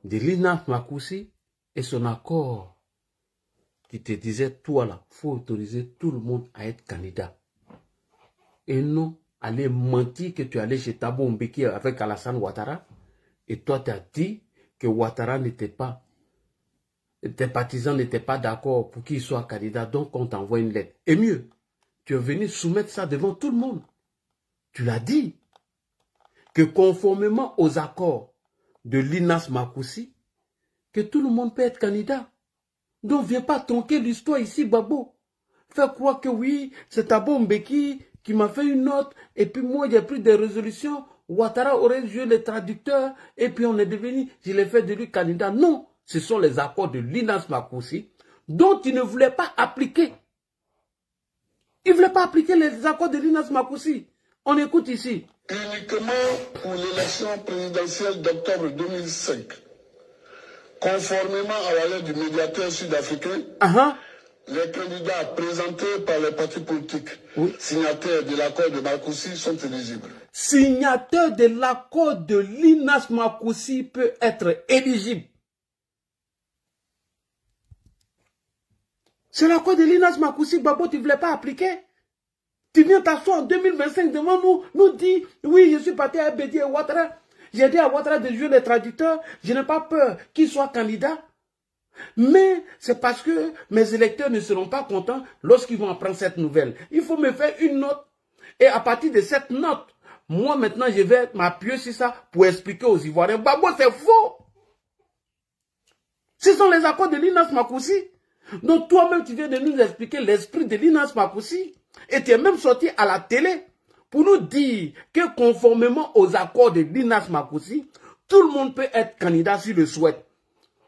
de Linas Makoussi et son accord qui te disait, toi là, il faut autoriser tout le monde à être candidat. Et non aller mentir que tu allais chez Thabo Mbeki avec Alassane Ouattara et toi tu as dit que Ouattara n'était pas, tes partisans n'étaient pas d'accord pour qu'il soit candidat, donc on t'envoie une lettre. Et mieux, tu es venu soumettre ça devant tout le monde. Tu l'as dit, que conformément aux accords de Linas Makoussi, que tout le monde peut être candidat. Donc viens pas tronquer l'histoire ici, Gbagbo. Fais croire que oui, c'est Thabo Mbeki qui m'a fait une note, et puis moi j'ai pris des résolutions, Ouattara aurait joué le traducteur, et puis on est devenu, je l'ai fait de lui candidat. Non, ce sont les accords de Linas Makoussi, dont il ne voulait pas appliquer. Il ne voulait pas appliquer les accords de Linas Makoussi. On écoute ici. Uniquement pour l'élection présidentielle d'octobre 2005, conformément à la lettre du médiateur sud-africain, les candidats présentés par les partis politiques signataires de l'accord de Makoussi sont éligibles. Signataire de l'accord de Linas Makoussi peut être éligible. C'est l'accord de Linas Makoussi, Gbagbo, tu ne voulais pas appliquer. Tu viens t'asseoir en 2025 devant nous dis, oui, je suis parti à Bédi et Ouattara. J'ai dit à Ouattara de jouer les traducteurs, je n'ai pas peur qu'il soit candidat. Mais c'est parce que mes électeurs ne seront pas contents lorsqu'ils vont apprendre cette nouvelle. Il faut me faire une note. Et à partir de cette note, moi maintenant je vais m'appuyer sur ça pour expliquer aux Ivoiriens. Gbagbo, c'est faux. Ce sont les accords de Linas Makoussi. Donc toi-même tu viens de nous expliquer l'esprit de Linas Makoussi. Et tu es même sorti à la télé pour nous dire que conformément aux accords de Linas Makoussi, tout le monde peut être candidat s'il le souhaite.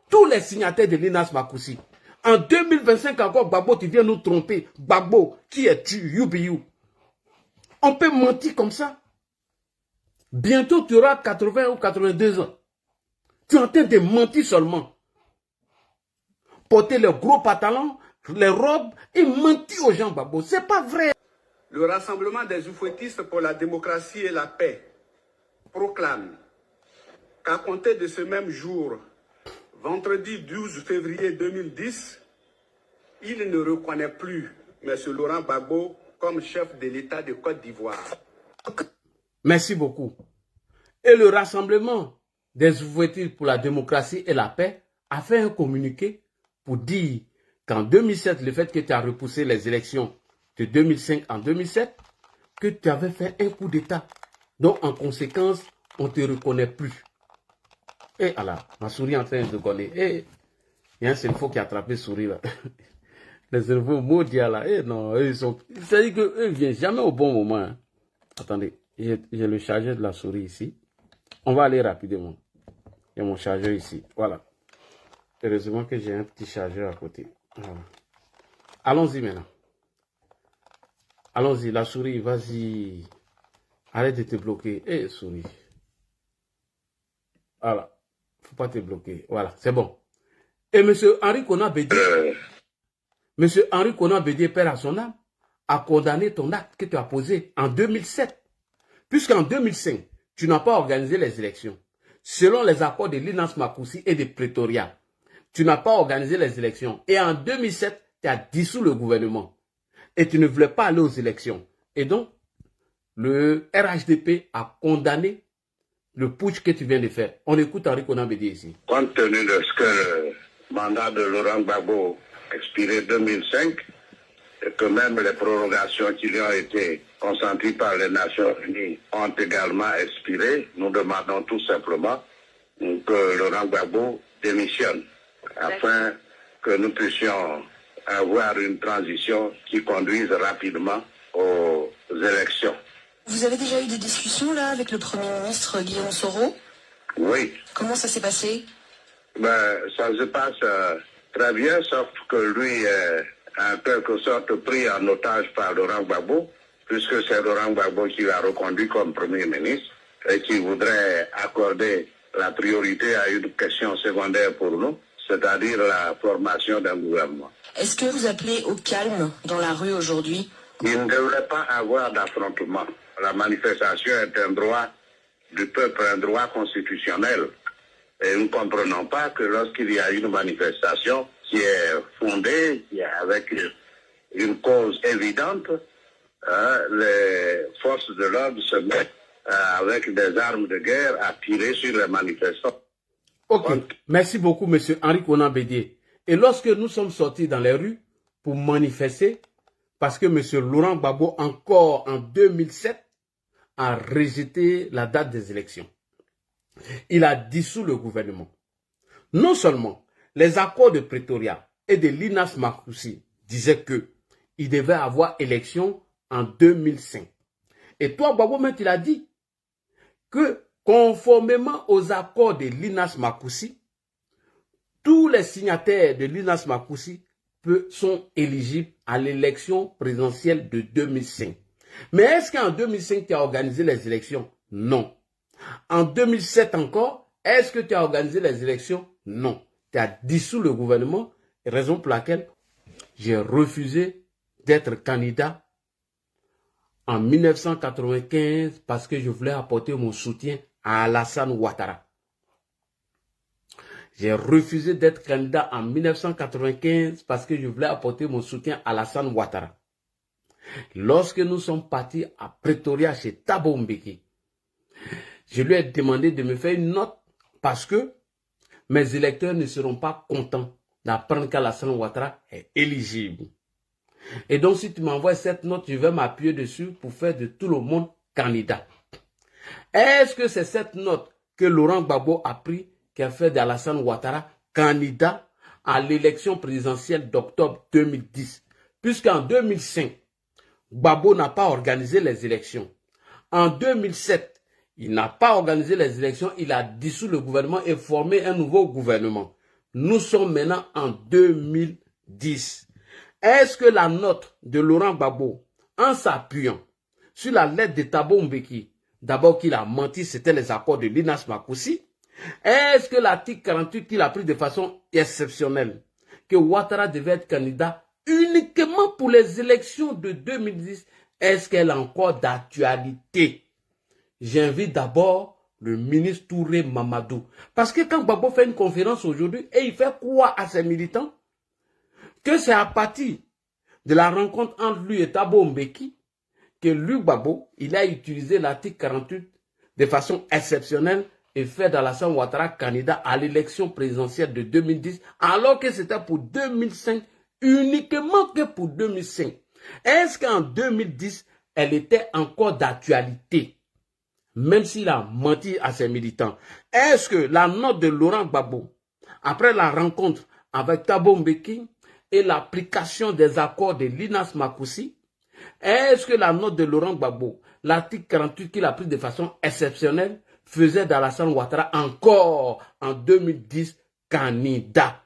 Tous les signataires de Linas Makoussi. En 2025 encore, Gbagbo, tu viens nous tromper. Gbagbo, qui es-tu? You. On peut mentir comme ça. Bientôt, tu auras 80 ou 82 ans. Tu es en train de mentir seulement. Porter les gros pantalons, les robes et mentir aux gens, Gbagbo. C'est pas vrai. Le Rassemblement des oufouettistes pour la démocratie et la paix proclame qu'à compter de ce même jour, vendredi 12 février 2010, il ne reconnaît plus M. Laurent Gbagbo comme chef de l'État de Côte d'Ivoire. Merci beaucoup. Et le Rassemblement des oufouettistes pour la démocratie et la paix a fait un communiqué pour dire qu'en 2007, le fait que tu as repoussé les élections de 2005 en 2007, que tu avais fait un coup d'État. Donc, en conséquence, on ne te reconnaît plus. Et alors, ma souris est en train de connaître. Et il y a un cerveau qui a attrapé souris là. Les cerveaux maudits là. Et non, ils sont. C'est-à-dire qu'eux ne viennent jamais au bon moment. Hein. Attendez, j'ai le chargeur de la souris ici. On va aller rapidement. Il y a mon chargeur ici. Voilà. Heureusement que j'ai un petit chargeur à côté. Voilà. Allons-y maintenant. Allons-y, la souris, vas-y. Arrête de te bloquer. Eh, souris. Voilà. Faut pas te bloquer. Voilà, c'est bon. Et M. Henri Konan Bédié, père à son âme, a condamné ton acte que tu as posé en 2007. Puisqu'en 2005, tu n'as pas organisé les élections. Selon les accords de Linas Makoussi et de Pretoria, tu n'as pas organisé les élections. Et en 2007, tu as dissous le gouvernement. Et tu ne voulais pas aller aux élections. Et donc, le RHDP a condamné le putsch que tu viens de faire. On écoute Henri Konan Bédié ici. Compte tenu de ce que le mandat de Laurent Gbagbo expiré 2005, et que même les prolongations qui lui ont été consenties par les Nations Unies ont également expiré, nous demandons tout simplement que Laurent Gbagbo démissionne, afin que nous puissions avoir une transition qui conduise rapidement aux élections. Vous avez déjà eu des discussions là avec le Premier ministre Guillaume Soro? Oui. Comment ça s'est passé? Ça se passe très bien, sauf que lui est en quelque sorte pris en otage par Laurent Gbagbo, puisque c'est Laurent Gbagbo qui l'a reconduit comme Premier ministre et qui voudrait accorder la priorité à une question secondaire pour nous, c'est-à-dire la formation d'un gouvernement. Est-ce que vous appelez au calme dans la rue aujourd'hui? Il ne devrait pas avoir d'affrontement. La manifestation est un droit du peuple, un droit constitutionnel. Et nous ne comprenons pas que lorsqu'il y a une manifestation qui est fondée, avec une cause évidente, les forces de l'ordre se mettent avec des armes de guerre à tirer sur les manifestants. Ok, merci beaucoup, M. Henri Konan Bédié. Et lorsque nous sommes sortis dans les rues pour manifester, parce que M. Laurent Gbagbo, encore en 2007, a rejeté la date des élections. Il a dissous le gouvernement. Non seulement les accords de Pretoria et de Linas Makoussi disaient qu'il devait avoir élection en 2005. Et toi, Gbagbo, il a dit que conformément aux accords de Linas Makoussi, tous les signataires de Linas Makoussi sont éligibles à l'élection présidentielle de 2005. Mais est-ce qu'en 2005, tu as organisé les élections? Non. En 2007 encore, est-ce que tu as organisé les élections? Non. Tu as dissous le gouvernement, raison pour laquelle j'ai refusé d'être candidat en 1995 parce que je voulais apporter mon soutien à Alassane Ouattara. J'ai refusé d'être candidat en 1995 parce que je voulais apporter mon soutien à Alassane Ouattara. Lorsque nous sommes partis à Pretoria chez Thabo Mbeki, je lui ai demandé de me faire une note parce que mes électeurs ne seront pas contents d'apprendre qu'Alassane Ouattara est éligible. Et donc, si tu m'envoies cette note, je vais m'appuyer dessus pour faire de tout le monde candidat. Est-ce que c'est cette note que Laurent Gbagbo a pris qui a fait d'Alassane Ouattara candidat à l'élection présidentielle d'octobre 2010? Puisqu'en 2005, Gbagbo n'a pas organisé les élections. En 2007, il n'a pas organisé les élections, il a dissous le gouvernement et formé un nouveau gouvernement. Nous sommes maintenant en 2010. Est-ce que la note de Laurent Gbagbo, en s'appuyant sur la lettre de Thabo Mbeki, d'abord qu'il a menti, c'était les accords de Linas Makoussi, est-ce que l'article 48 qu'il a pris de façon exceptionnelle, que Ouattara devait être candidat uniquement pour les élections de 2010, est-ce qu'elle est encore d'actualité? J'invite d'abord le ministre Touré Mamadou. Parce que quand Gbagbo fait une conférence aujourd'hui, et il fait quoi à ses militants? Que c'est à partir de la rencontre entre lui et Thabo Mbeki que lui, Gbagbo, il a utilisé l'article 48 de façon exceptionnelle et fait d'Alassane Ouattara candidat à l'élection présidentielle de 2010, alors que c'était pour 2005 uniquement que pour 2005. Est-ce qu'en 2010, elle était encore d'actualité? Même s'il a menti à ses militants. Est-ce que la note de Laurent Gbagbo, après la rencontre avec Thabo Mbeki et l'application des accords de Linas Makoussi, est-ce que la note de Laurent Gbagbo, l'article 48 qu'il a pris de façon exceptionnelle, faisait d'Alassane Ouattara encore en 2010 candidat?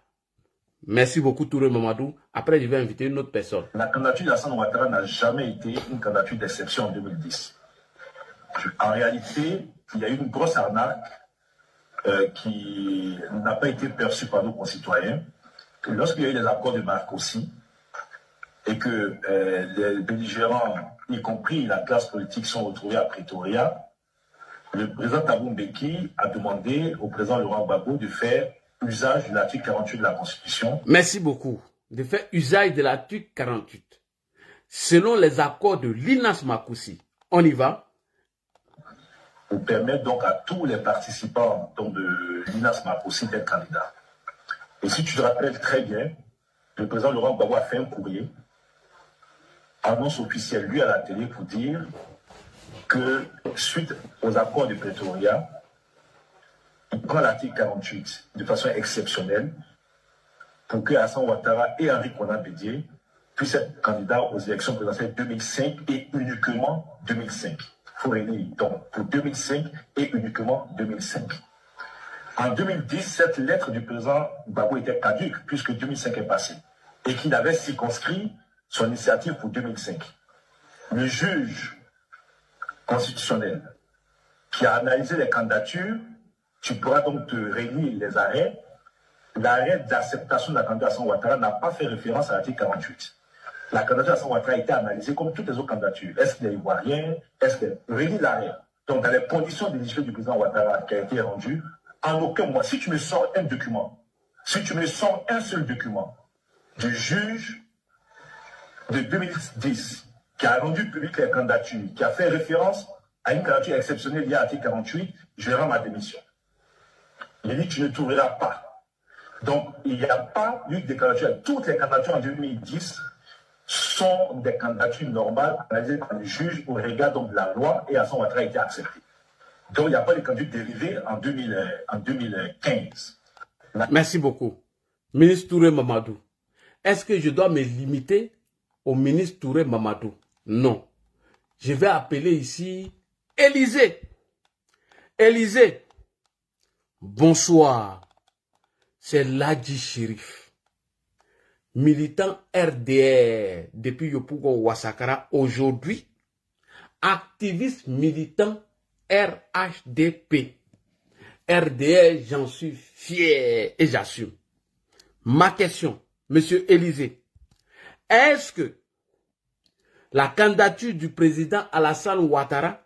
Merci beaucoup Touré Mamadou. Après, je vais inviter une autre personne. La candidature d'Alassane Ouattara n'a jamais été une candidature d'exception en 2010. En réalité, il y a eu une grosse arnaque qui n'a pas été perçue par nos concitoyens. Lorsqu'il y a eu les accords de Marcoussi et que les belligérants, y compris la classe politique, sont retrouvés à Pretoria, le président Thabo Mbeki a demandé au président Laurent Gbagbo de faire usage de l'article 48 de la Constitution. Merci beaucoup. De faire usage de l'article 48. Selon les accords de Linas Makoussi. On y va. Pour permettre donc à tous les participants donc, de Linas Makoussi d'être candidats. Et si tu te rappelles très bien, le président Laurent Gbagbo a fait un courrier, annonce officielle, lui à la télé, pour dire que suite aux accords de Pretoria, il prend l'article 48 de façon exceptionnelle pour que Alassane Ouattara et Henri Konan Bédié puissent être candidats aux élections présidentielles 2005 et uniquement 2005. Il faut réunir donc pour 2005 et uniquement 2005. En 2010, cette lettre du président Gbagbo était caduque puisque 2005 est passé et qu'il avait circonscrit son initiative pour 2005. Le juge constitutionnel qui a analysé les candidatures, tu pourras donc te réunir les arrêts. L'arrêt d'acceptation de la candidature d'Alassane Ouattara n'a pas fait référence à l'article 48. La candidature d'Alassane Ouattara a été analysée comme toutes les autres candidatures. Est-ce qu'il est ivoirien? Est-ce qu'il réunit l'arrêt? Donc, dans les conditions d'éligibilité du président Ouattara qui a été rendu, en aucun mois, si tu me sors un document, si tu me sors un seul document du juge de 2010 qui a rendu public les candidatures, qui a fait référence à une candidature exceptionnelle liée à l'article 48, je rends ma démission. Il dit, tu ne trouveras pas. Donc, il n'y a pas eu de candidature. Toutes les candidatures en 2010 sont des candidatures normales analysées par le juge au regard donc, de la loi et Alassane Ouattara a été accepté. Donc, il n'y a pas de candidature dérivée en 2015. Merci beaucoup. Ministre Touré Mamadou, est-ce que je dois me limiter au ministre Touré Mamadou? Non. Je vais appeler ici Élysée. Élysée. Bonsoir, c'est Ladji Chérif, militant RDR depuis Yopougon Ouassakara aujourd'hui, activiste militant RHDP. RDR, j'en suis fier et j'assume. Ma question, Monsieur Élysée, est-ce que la candidature du président Alassane Ouattara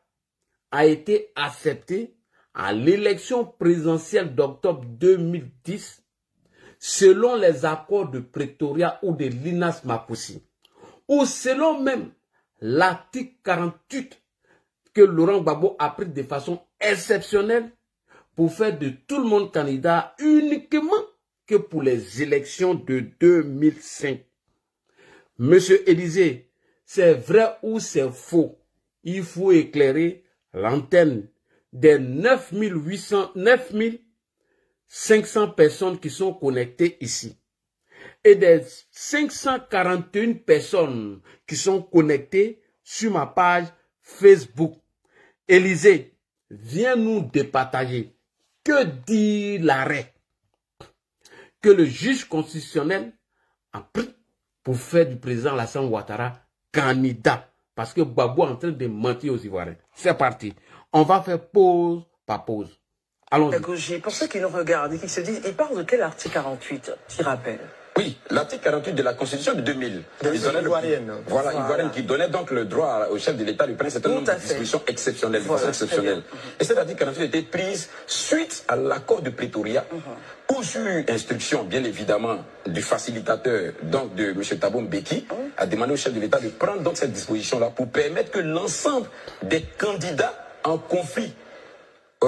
a été acceptée à l'élection présidentielle d'octobre 2010, selon les accords de Pretoria ou de Linas Makoussi, ou selon même l'article 48 que Laurent Gbagbo a pris de façon exceptionnelle pour faire de tout le monde candidat uniquement que pour les élections de 2005. Monsieur Élysée, c'est vrai ou c'est faux? Il faut éclairer l'antenne des 9500 personnes qui sont connectées ici et des 541 personnes qui sont connectées sur ma page Facebook. Élysée, viens nous départager. Que dit l'arrêt que le juge constitutionnel a pris pour faire du président Alassane Ouattara candidat? Parce que Gbagbo est en train de mentir aux Ivoiriens. C'est parti. On va faire pause par pause. Allons-y. Pour ceux qui nous regardent et qui se disent, il parle de quel article 48, tu rappelles? Oui, l'article 48 de la Constitution de 2000. Ivoirienne. Voilà, ivoirienne, qui donnait donc le droit au chef de l'État de prendre un certain nombre de dispositions exceptionnelles, de façon exceptionnelle. Et cet article 48 a été prise suite à l'accord de Pretoria, où sur instruction, bien évidemment, du facilitateur, donc de M. Thabo Mbeki, a demandé au chef de l'État de prendre donc cette disposition-là pour permettre que l'ensemble des candidats en conflit à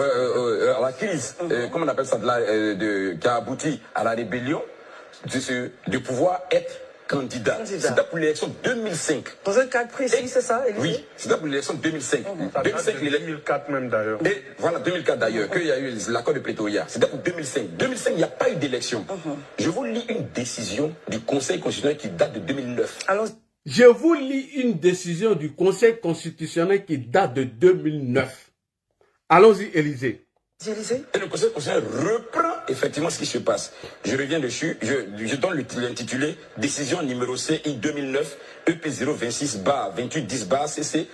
la crise, comment on appelle ça, qui a abouti à la rébellion, de pouvoir être candidat. C'était pour l'élection 2005. Dans un cadre précis, c'est ça, Élysée? Oui, c'était pour l'élection 2005. 2004 même d'ailleurs. Et voilà, 2004 d'ailleurs, qu'il y a eu l'accord de Pretoria. C'était pour 2005. 2005, il n'y a pas eu d'élection. Je vous lis une décision du Conseil constitutionnel qui date de 2009. Alors, je vous lis une décision du Conseil constitutionnel qui date de 2009. Allons-y, Élysée. Et le Conseil constitutionnel reprend effectivement ce qui se passe. Je reviens dessus, je donne l'intitulé décision numéro CI 2009 EP 026/2810/CC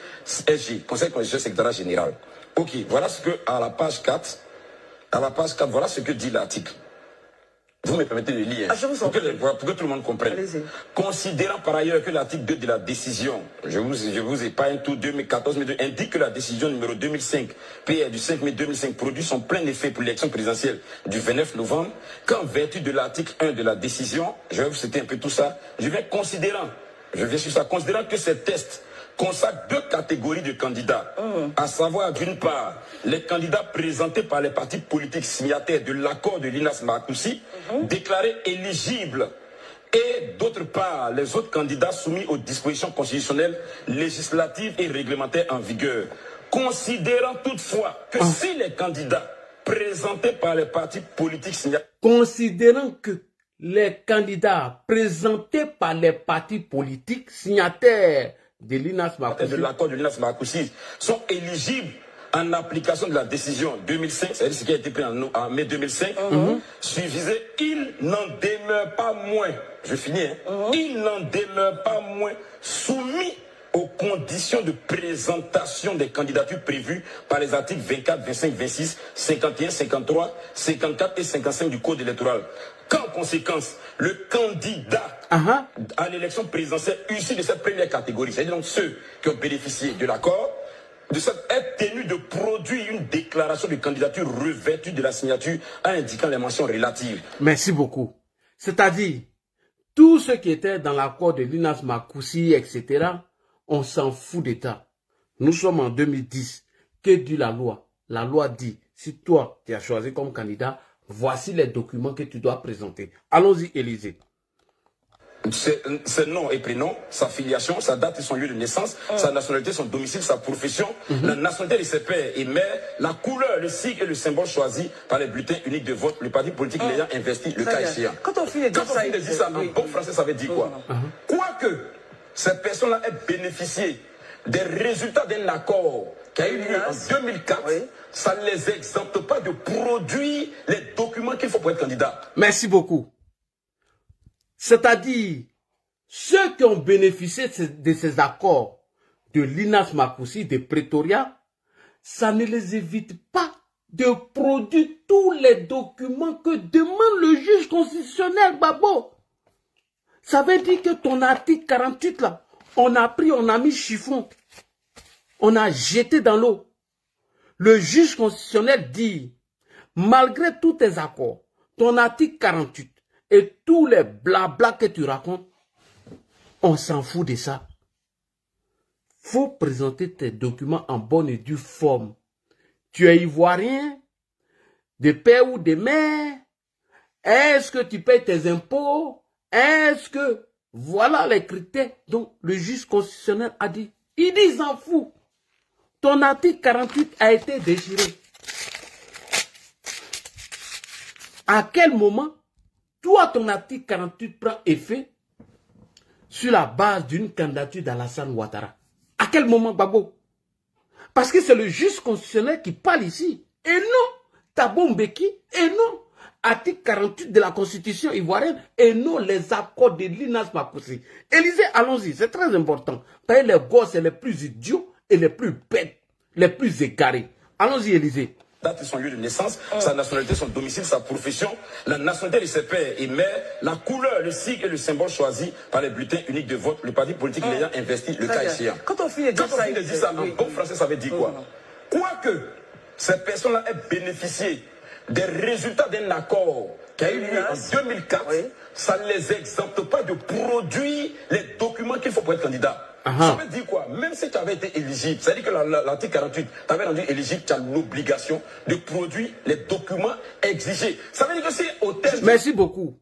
SG, Conseil constitutionnel secrétariat général. Ok, voilà ce que à la page 4, voilà ce que dit l'article. Vous me permettez de lire, pour que tout le monde comprenne. Considérant par ailleurs que l'article 2 de la décision, je vous épargne tout, 2014, mais indique que la décision numéro 2005, PR du 5 mai 2005, produit son plein effet pour l'élection présidentielle du 29 novembre, qu'en vertu de l'article 1 de la décision, je vais vous citer un peu tout ça, je viens sur ça, considérant que ces tests consacre deux catégories de candidats, à savoir d'une part les candidats présentés par les partis politiques signataires de l'accord de Linas Marcoussi, déclarés éligibles, et d'autre part les autres candidats soumis aux dispositions constitutionnelles, législatives et réglementaires en vigueur. Considérant toutefois que si les candidats présentés par les partis politiques signataires... Considérant que les candidats présentés par les partis politiques signataires de l'accord de Linas Marcoussi sont éligibles en application de la décision 2005, c'est-à-dire ce qui a été pris en mai 2005, suffisait, il n'en demeure pas moins, je finis, il n'en demeure pas moins soumis aux conditions de présentation des candidatures prévues par les articles 24, 25, 26, 51, 53, 54 et 55 du Code électoral. Qu'en conséquence, le candidat à l'élection présidentielle issu de cette première catégorie, c'est-à-dire donc ceux qui ont bénéficié de l'accord, est tenu de produire une déclaration de candidature revêtue de la signature en indiquant les mentions relatives. Merci beaucoup. C'est-à-dire, tous ceux qui étaient dans l'accord de Linas Marcoussi, etc., on s'en fout d'État. Nous sommes en 2010. Que dit la loi? La loi dit, si toi, tu as choisi comme candidat, voici les documents que tu dois présenter. Allons-y, Élysée. Ses nom et prénom, sa filiation, sa date et son lieu de naissance, sa nationalité, son domicile, sa profession, la nationalité de ses pères et mères, la couleur, le sigle et le symbole choisi par les bulletins uniques de vote, le parti politique l'ayant investi, le cas échéant. Quand on finit de dire ça, en bon français, ça veut dire quoi? Quoique ces personnes-là aient bénéficié des résultats d'un accord qui a eu lieu en 2004, ça ne les exempte pas de produire les documents qu'il faut pour être candidat. Merci beaucoup. C'est-à-dire, ceux qui ont bénéficié de ces accords de Linas Marcoussi, de Pretoria, ça ne les évite pas de produire tous les documents que demande le juge constitutionnel, Babo. Ça veut dire que ton article 48, là, on a pris, on a mis chiffon, on a jeté dans l'eau. Le juge constitutionnel dit, malgré tous tes accords, ton article 48, et tous les blabla que tu racontes, on s'en fout de ça. Faut présenter tes documents en bonne et due forme. Tu es ivoirien, de père ou de mère? Est-ce que tu payes tes impôts? Est-ce que... Voilà les critères dont le juge constitutionnel a dit. Il dit, il s'en fout. Ton article 48 a été déchiré. À quel moment toi, ton article 48 prend effet sur la base d'une candidature d'Alassane Ouattara? À quel moment, Babo? Parce que c'est le juge constitutionnel qui parle ici. Et non Thabo Mbeki. Et non article 48 de la Constitution ivoirienne. Et non les accords de Linas Marcoussi. Élysée, allons-y. C'est très important. Parce que les gosses, c'est les plus idiots et les plus bêtes, les plus égarés. Allons-y, Élysée. Date et son lieu de naissance, sa nationalité, son domicile, sa profession, la nationalité de ses pères et mères, la couleur, le sigle et le symbole choisi par les bulletins uniques de vote, le parti politique l'ayant investi, le cas échéant. Quand on finit de dire ça, en bon français, ça veut dire quoi? Quoique ces personnes-là aient bénéficié des résultats d'un accord qui a eu lieu en 2004, ça ne les exempte pas de produire les documents qu'il faut pour être candidat. Ça veut dire quoi? Même si tu avais été éligible, c'est-à-dire que l'article 48 t'avait rendu éligible, tu as l'obligation de produire les documents exigés. Ça veut dire que c'est au terme... Merci beaucoup.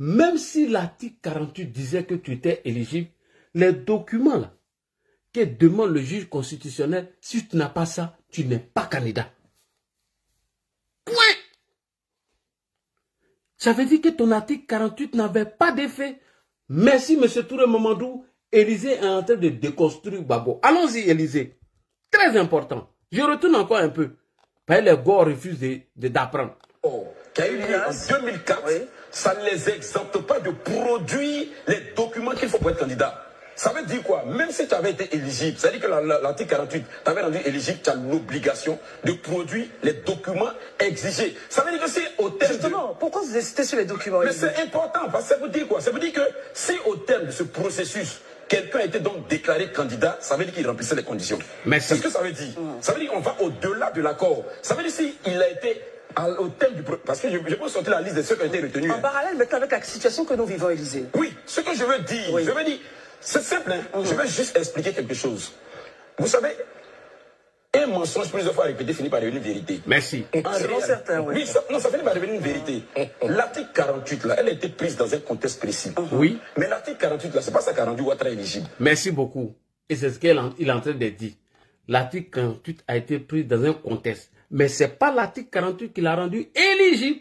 même si l'article 48 disait que tu étais éligible, les documents là, que demande le juge constitutionnel, si tu n'as pas ça, tu n'es pas candidat. Point. Ça veut dire que ton article 48 n'avait pas d'effet. Merci, M. Touré Mamadou. Élysée est en train de déconstruire Gbagbo. Allons-y, Élysée. Très important. Je retourne encore un peu. Parce que les gars refusent d'apprendre. Qui a eu lieu en 2004, oui. Ça ne les exempte pas de produire les documents qu'il faut pour être candidat. Ça veut dire quoi? Même si tu avais été éligible, ça veut dire que l'article 48 t'avait rendu éligible, tu as l'obligation de produire les documents exigés. Ça veut dire que si au terme... Justement, pourquoi vous hésitez sur les documents? Mais c'est important, parce que ça veut dire quoi? Ça veut dire que si au terme de ce processus, quelqu'un a été donc déclaré candidat, ça veut dire qu'il remplissait les conditions. C'est ce que ça veut dire. Ça veut dire qu'on va au-delà de l'accord. Ça veut dire s'il a été... au thème du... Parce que je peux sortir la liste de ceux qui ont été retenus. En parallèle, maintenant, avec la situation que nous vivons, Élysée. Oui, ce que je veux dire, c'est simple, hein. Je vais juste expliquer quelque chose. Vous savez, un mensonge plusieurs fois répété finit par devenir une vérité. Merci. Selon certains, oui. Ça finit par devenir une vérité. L'article 48, là, elle a été prise dans un contexte précis. Oui. Mais l'article 48, là, c'est pas ça qui a rendu Ouattara éligible. Merci beaucoup. Et c'est ce qu'il est en train de dire. L'article 48 a été pris dans un contexte. Mais ce n'est pas l'article 48 qui l'a rendu éligible.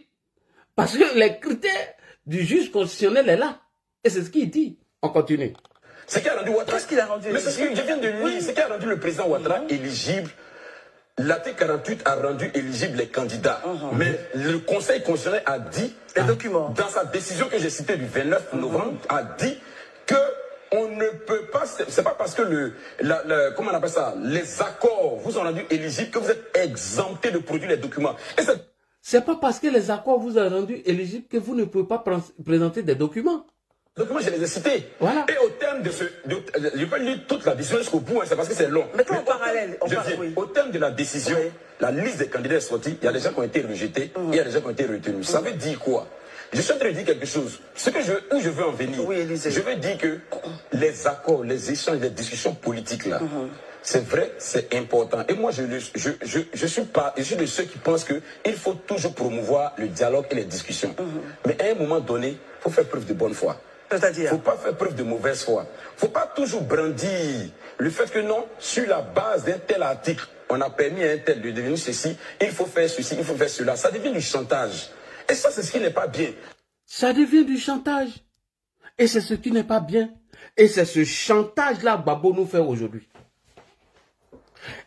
Parce que les critères du juge constitutionnel est là. Et c'est ce qu'il dit. On continue. Ce qui a rendu Ouattara... Qu'est-ce qu'il a rendu éligible? Mais c'est ce que je viens de lire. Ce qui a rendu le président Ouattara éligible. L'article 48 a rendu éligible les candidats. Mais le Conseil constitutionnel a dit... Les documents. Dans sa décision que j'ai citée du 29 novembre, a dit que... On ne peut pas, c'est pas parce que comment on appelle ça, les accords vous ont rendu éligible que vous êtes exempté de produire les documents. C'est pas parce que les accords vous ont rendu éligible que vous ne pouvez pas présenter des documents. Documents, je les ai cités. Voilà. Et au terme de je peux lire toute la décision jusqu'au bout, hein, c'est parce que c'est long. Mettons en parallèle. Au terme de la décision, la liste des candidats est sortie, il y a des gens qui ont été rejetés, et il y a des gens qui ont été retenus. Ça veut dire quoi? Je suis en train de dire quelque chose. Où je veux en venir, je veux dire que les accords, les échanges, les discussions politiques là, c'est vrai, c'est important. Et moi, je suis de ceux qui pensent qu'il faut toujours promouvoir le dialogue et les discussions. Mais à un moment donné, il faut faire preuve de bonne foi. C'est-à-dire? Il ne faut pas faire preuve de mauvaise foi. Il ne faut pas toujours brandir le fait que non, sur la base d'un tel article, on a permis à un tel de devenir ceci, il faut faire ceci, il faut faire cela. Ça devient du chantage. Et ça, c'est ce qui n'est pas bien. Ça devient du chantage. Et c'est ce qui n'est pas bien. Et c'est ce chantage-là que Gbagbo nous fait aujourd'hui.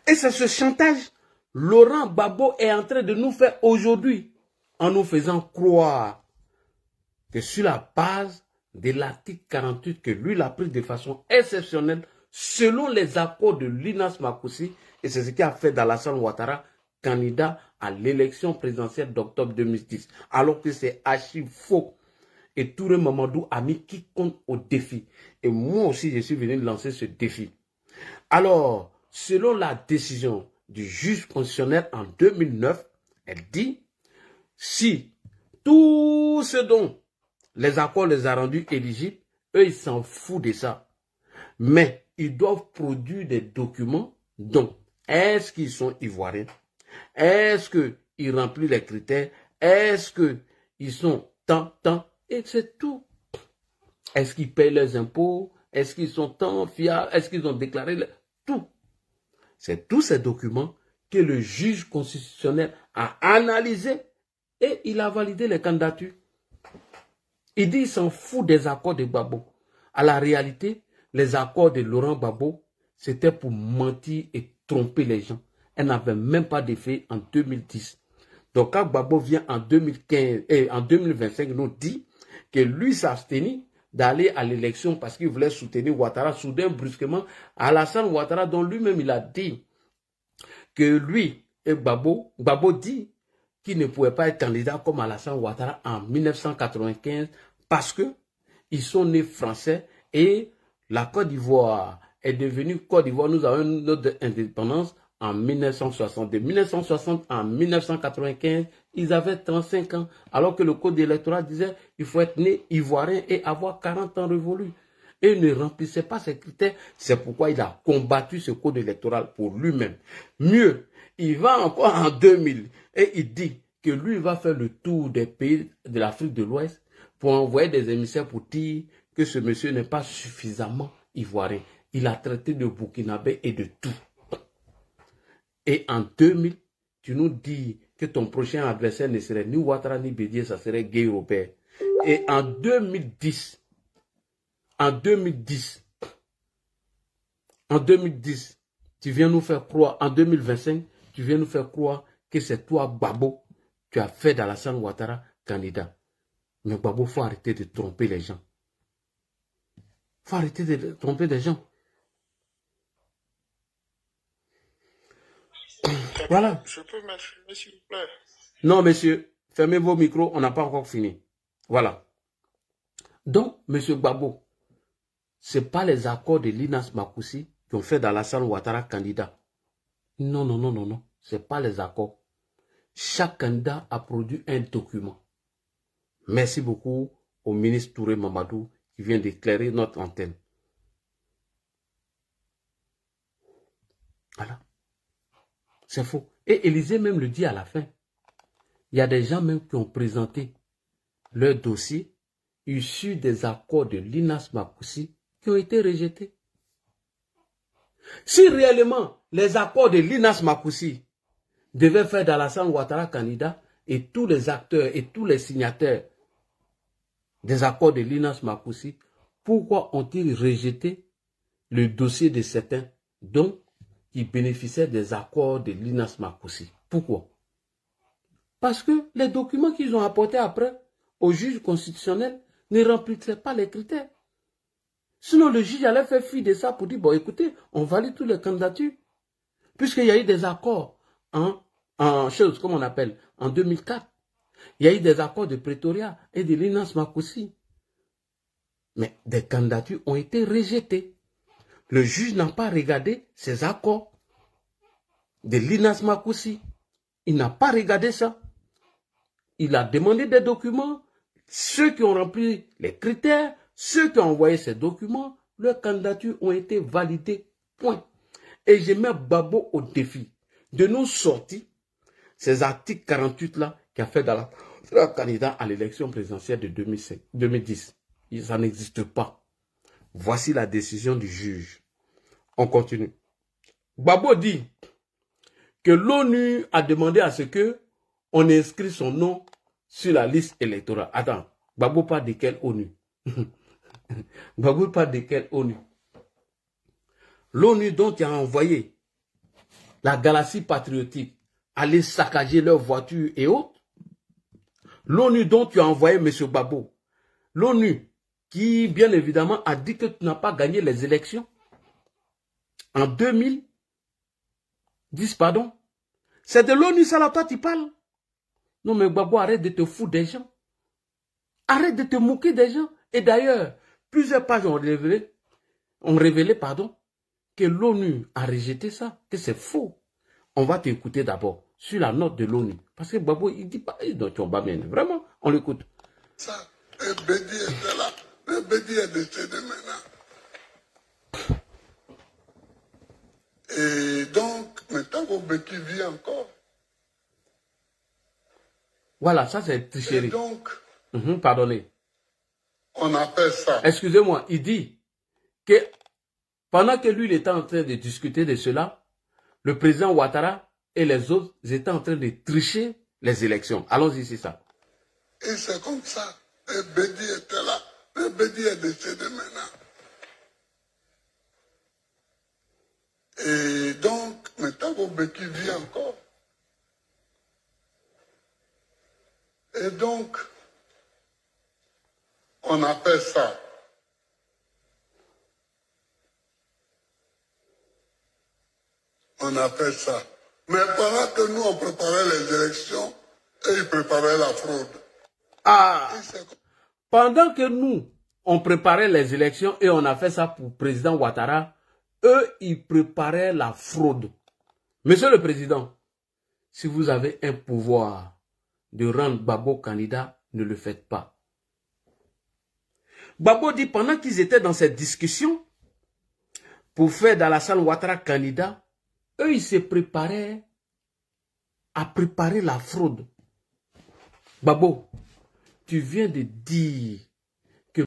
Et c'est ce chantage Laurent Gbagbo est en train de nous faire aujourd'hui. En nous faisant croire que sur la base de l'article 48 que lui l'a pris de façon exceptionnelle, selon les accords de Linas Makoussi, et c'est ce qui a fait d'Alassane Ouattara candidat à l'élection présidentielle d'octobre 2010, alors que c'est archi faux. Et Touré Mamadou a mis quiconque au défi. Et moi aussi, je suis venu lancer ce défi. Alors, selon la décision du juge constitutionnel en 2009, elle dit, si tout ce dont les accords les a rendus éligibles, eux, ils s'en foutent de ça. Mais ils doivent produire des documents dont est-ce qu'ils sont ivoiriens? Est-ce qu'ils remplissent les critères? Est-ce qu'ils sont tant? Et c'est tout. Est-ce qu'ils payent leurs impôts? Est-ce qu'ils sont tant fiables? Est-ce qu'ils ont déclaré tout? C'est tous ces documents que le juge constitutionnel a analysés et il a validé les candidatures. Il dit qu'il s'en fout des accords de Gbagbo. À la réalité, les accords de Laurent Gbagbo, c'était pour mentir et tromper les gens. Elle n'avait même pas d'effet en 2010. Donc quand Gbagbo vient en 2015 et en 2025 nous dit que lui s'abstenait d'aller à l'élection parce qu'il voulait soutenir Ouattara, soudain brusquement, Alassane Ouattara, dont lui-même il a dit que lui et Gbagbo dit qu'il ne pouvait pas être candidat comme Alassane Ouattara en 1995 parce que ils sont nés français et la Côte d'Ivoire est devenue Côte d'Ivoire. Nous avons notre indépendance en 1960. De 1960 en 1995, ils avaient 35 ans, alors que le code électoral disait qu'il faut être né ivoirien et avoir 40 ans révolus. Et il ne remplissait pas ces critères. C'est pourquoi il a combattu ce code électoral pour lui-même. Mieux, il va encore en 2000 et il dit que lui va faire le tour des pays de l'Afrique de l'Ouest pour envoyer des émissaires pour dire que ce monsieur n'est pas suffisamment ivoirien. Il a traité de burkinabé et de tout. Et en 2000, tu nous dis que ton prochain adversaire ne serait ni Ouattara ni Bédié, ça serait Gueye Robert. Et en 2010, tu viens nous faire croire, en 2025, tu viens nous faire croire que c'est toi, Gbagbo, tu as fait d'Alassane Ouattara candidat. Mais Gbagbo, il faut arrêter de tromper les gens. Il faut arrêter de tromper les gens. Voilà. Je peux m'exprimer, s'il vous plaît? Non, monsieur, fermez vos micros, on n'a pas encore fini. Voilà. Donc, monsieur Gbagbo, ce n'est pas les accords de Linas Makoussi qui ont fait d'Alassane Ouattara candidat. Non, non, non, non, non. Ce n'est pas les accords. Chaque candidat a produit un document. Merci beaucoup au ministre Touré Mamadou qui vient d'éclairer notre antenne. Voilà. C'est faux. Et Élysée même le dit à la fin. Il y a des gens même qui ont présenté leur dossier issus des accords de Linas Makoussi qui ont été rejetés. Si réellement les accords de Linas Makoussi devaient faire d'Alassane Ouattara candidat et tous les acteurs et tous les signataires des accords de Linas Makoussi, pourquoi ont-ils rejeté le dossier de certains dont qui bénéficiaient des accords de Linas Makoussi? Pourquoi? Parce que les documents qu'ils ont apportés après au juge constitutionnel ne remplissaient pas les critères. Sinon, le juge allait faire fi de ça pour dire, bon, écoutez, on valide toutes les candidatures. Puisqu'il y a eu des accords en chose, comme on appelle, en 2004. Il y a eu des accords de Pretoria et de Linas Makoussi. Mais des candidatures ont été rejetées. Le juge n'a pas regardé ces accords de Linas Makoussi. Il n'a pas regardé ça. Il a demandé des documents. Ceux qui ont rempli les critères, ceux qui ont envoyé ces documents, leurs candidatures ont été validées. Point. Et je mets Gbagbo au défi de nous sortir ces articles 48-là qui a fait dans la candidat à l'élection présidentielle de 2010. Ça n'existe pas. Voici la décision du juge. On continue. Gbagbo dit que l'ONU a demandé à ce que on inscrit son nom sur la liste électorale. Attends, Gbagbo parle de quelle ONU? Gbagbo parle de quelle ONU? L'ONU dont il a envoyé la galaxie patriotique aller saccager leurs voitures et autres. L'ONU dont tu as envoyé M. Gbagbo. L'ONU qui, bien évidemment, a dit que tu n'as pas gagné les élections. En 2010, pardon. C'est de l'ONU, ça là, toi, tu parles. Non, mais Gbagbo, arrête de te foutre des gens. Arrête de te moquer des gens. Et d'ailleurs, plusieurs pages ont révélé que l'ONU a rejeté ça, que c'est faux. On va t'écouter d'abord sur la note de l'ONU. Parce que Gbagbo, il dit pas, vraiment, on l'écoute. Ça, et Bédi était là. Mais Bédi est décédé maintenant. Et donc, maintenant, Bédi vit encore. Voilà, ça c'est tricherie. Et donc, pardonnez. On appelle ça. Excusez-moi, il dit que pendant que lui il était en train de discuter de cela, le président Ouattara et les autres étaient en train de tricher les élections. Allons-y, c'est ça. Et c'est comme ça. Et Bédi était là. Mais Bédi est décédé maintenant. Et donc, maintenant, Bédi vit encore. Et donc, on appelle ça. On appelle ça. Mais pendant que nous, on préparait les élections, et ils préparaient la fraude. Ah! Pendant que nous, on préparait les élections et on a fait ça pour le président Ouattara, eux, ils préparaient la fraude. Monsieur le Président, si vous avez un pouvoir de rendre Gbagbo candidat, ne le faites pas. Gbagbo dit, pendant qu'ils étaient dans cette discussion, pour faire d'Alassane Ouattara candidat, eux, ils se préparaient à préparer la fraude. Gbagbo, tu viens de dire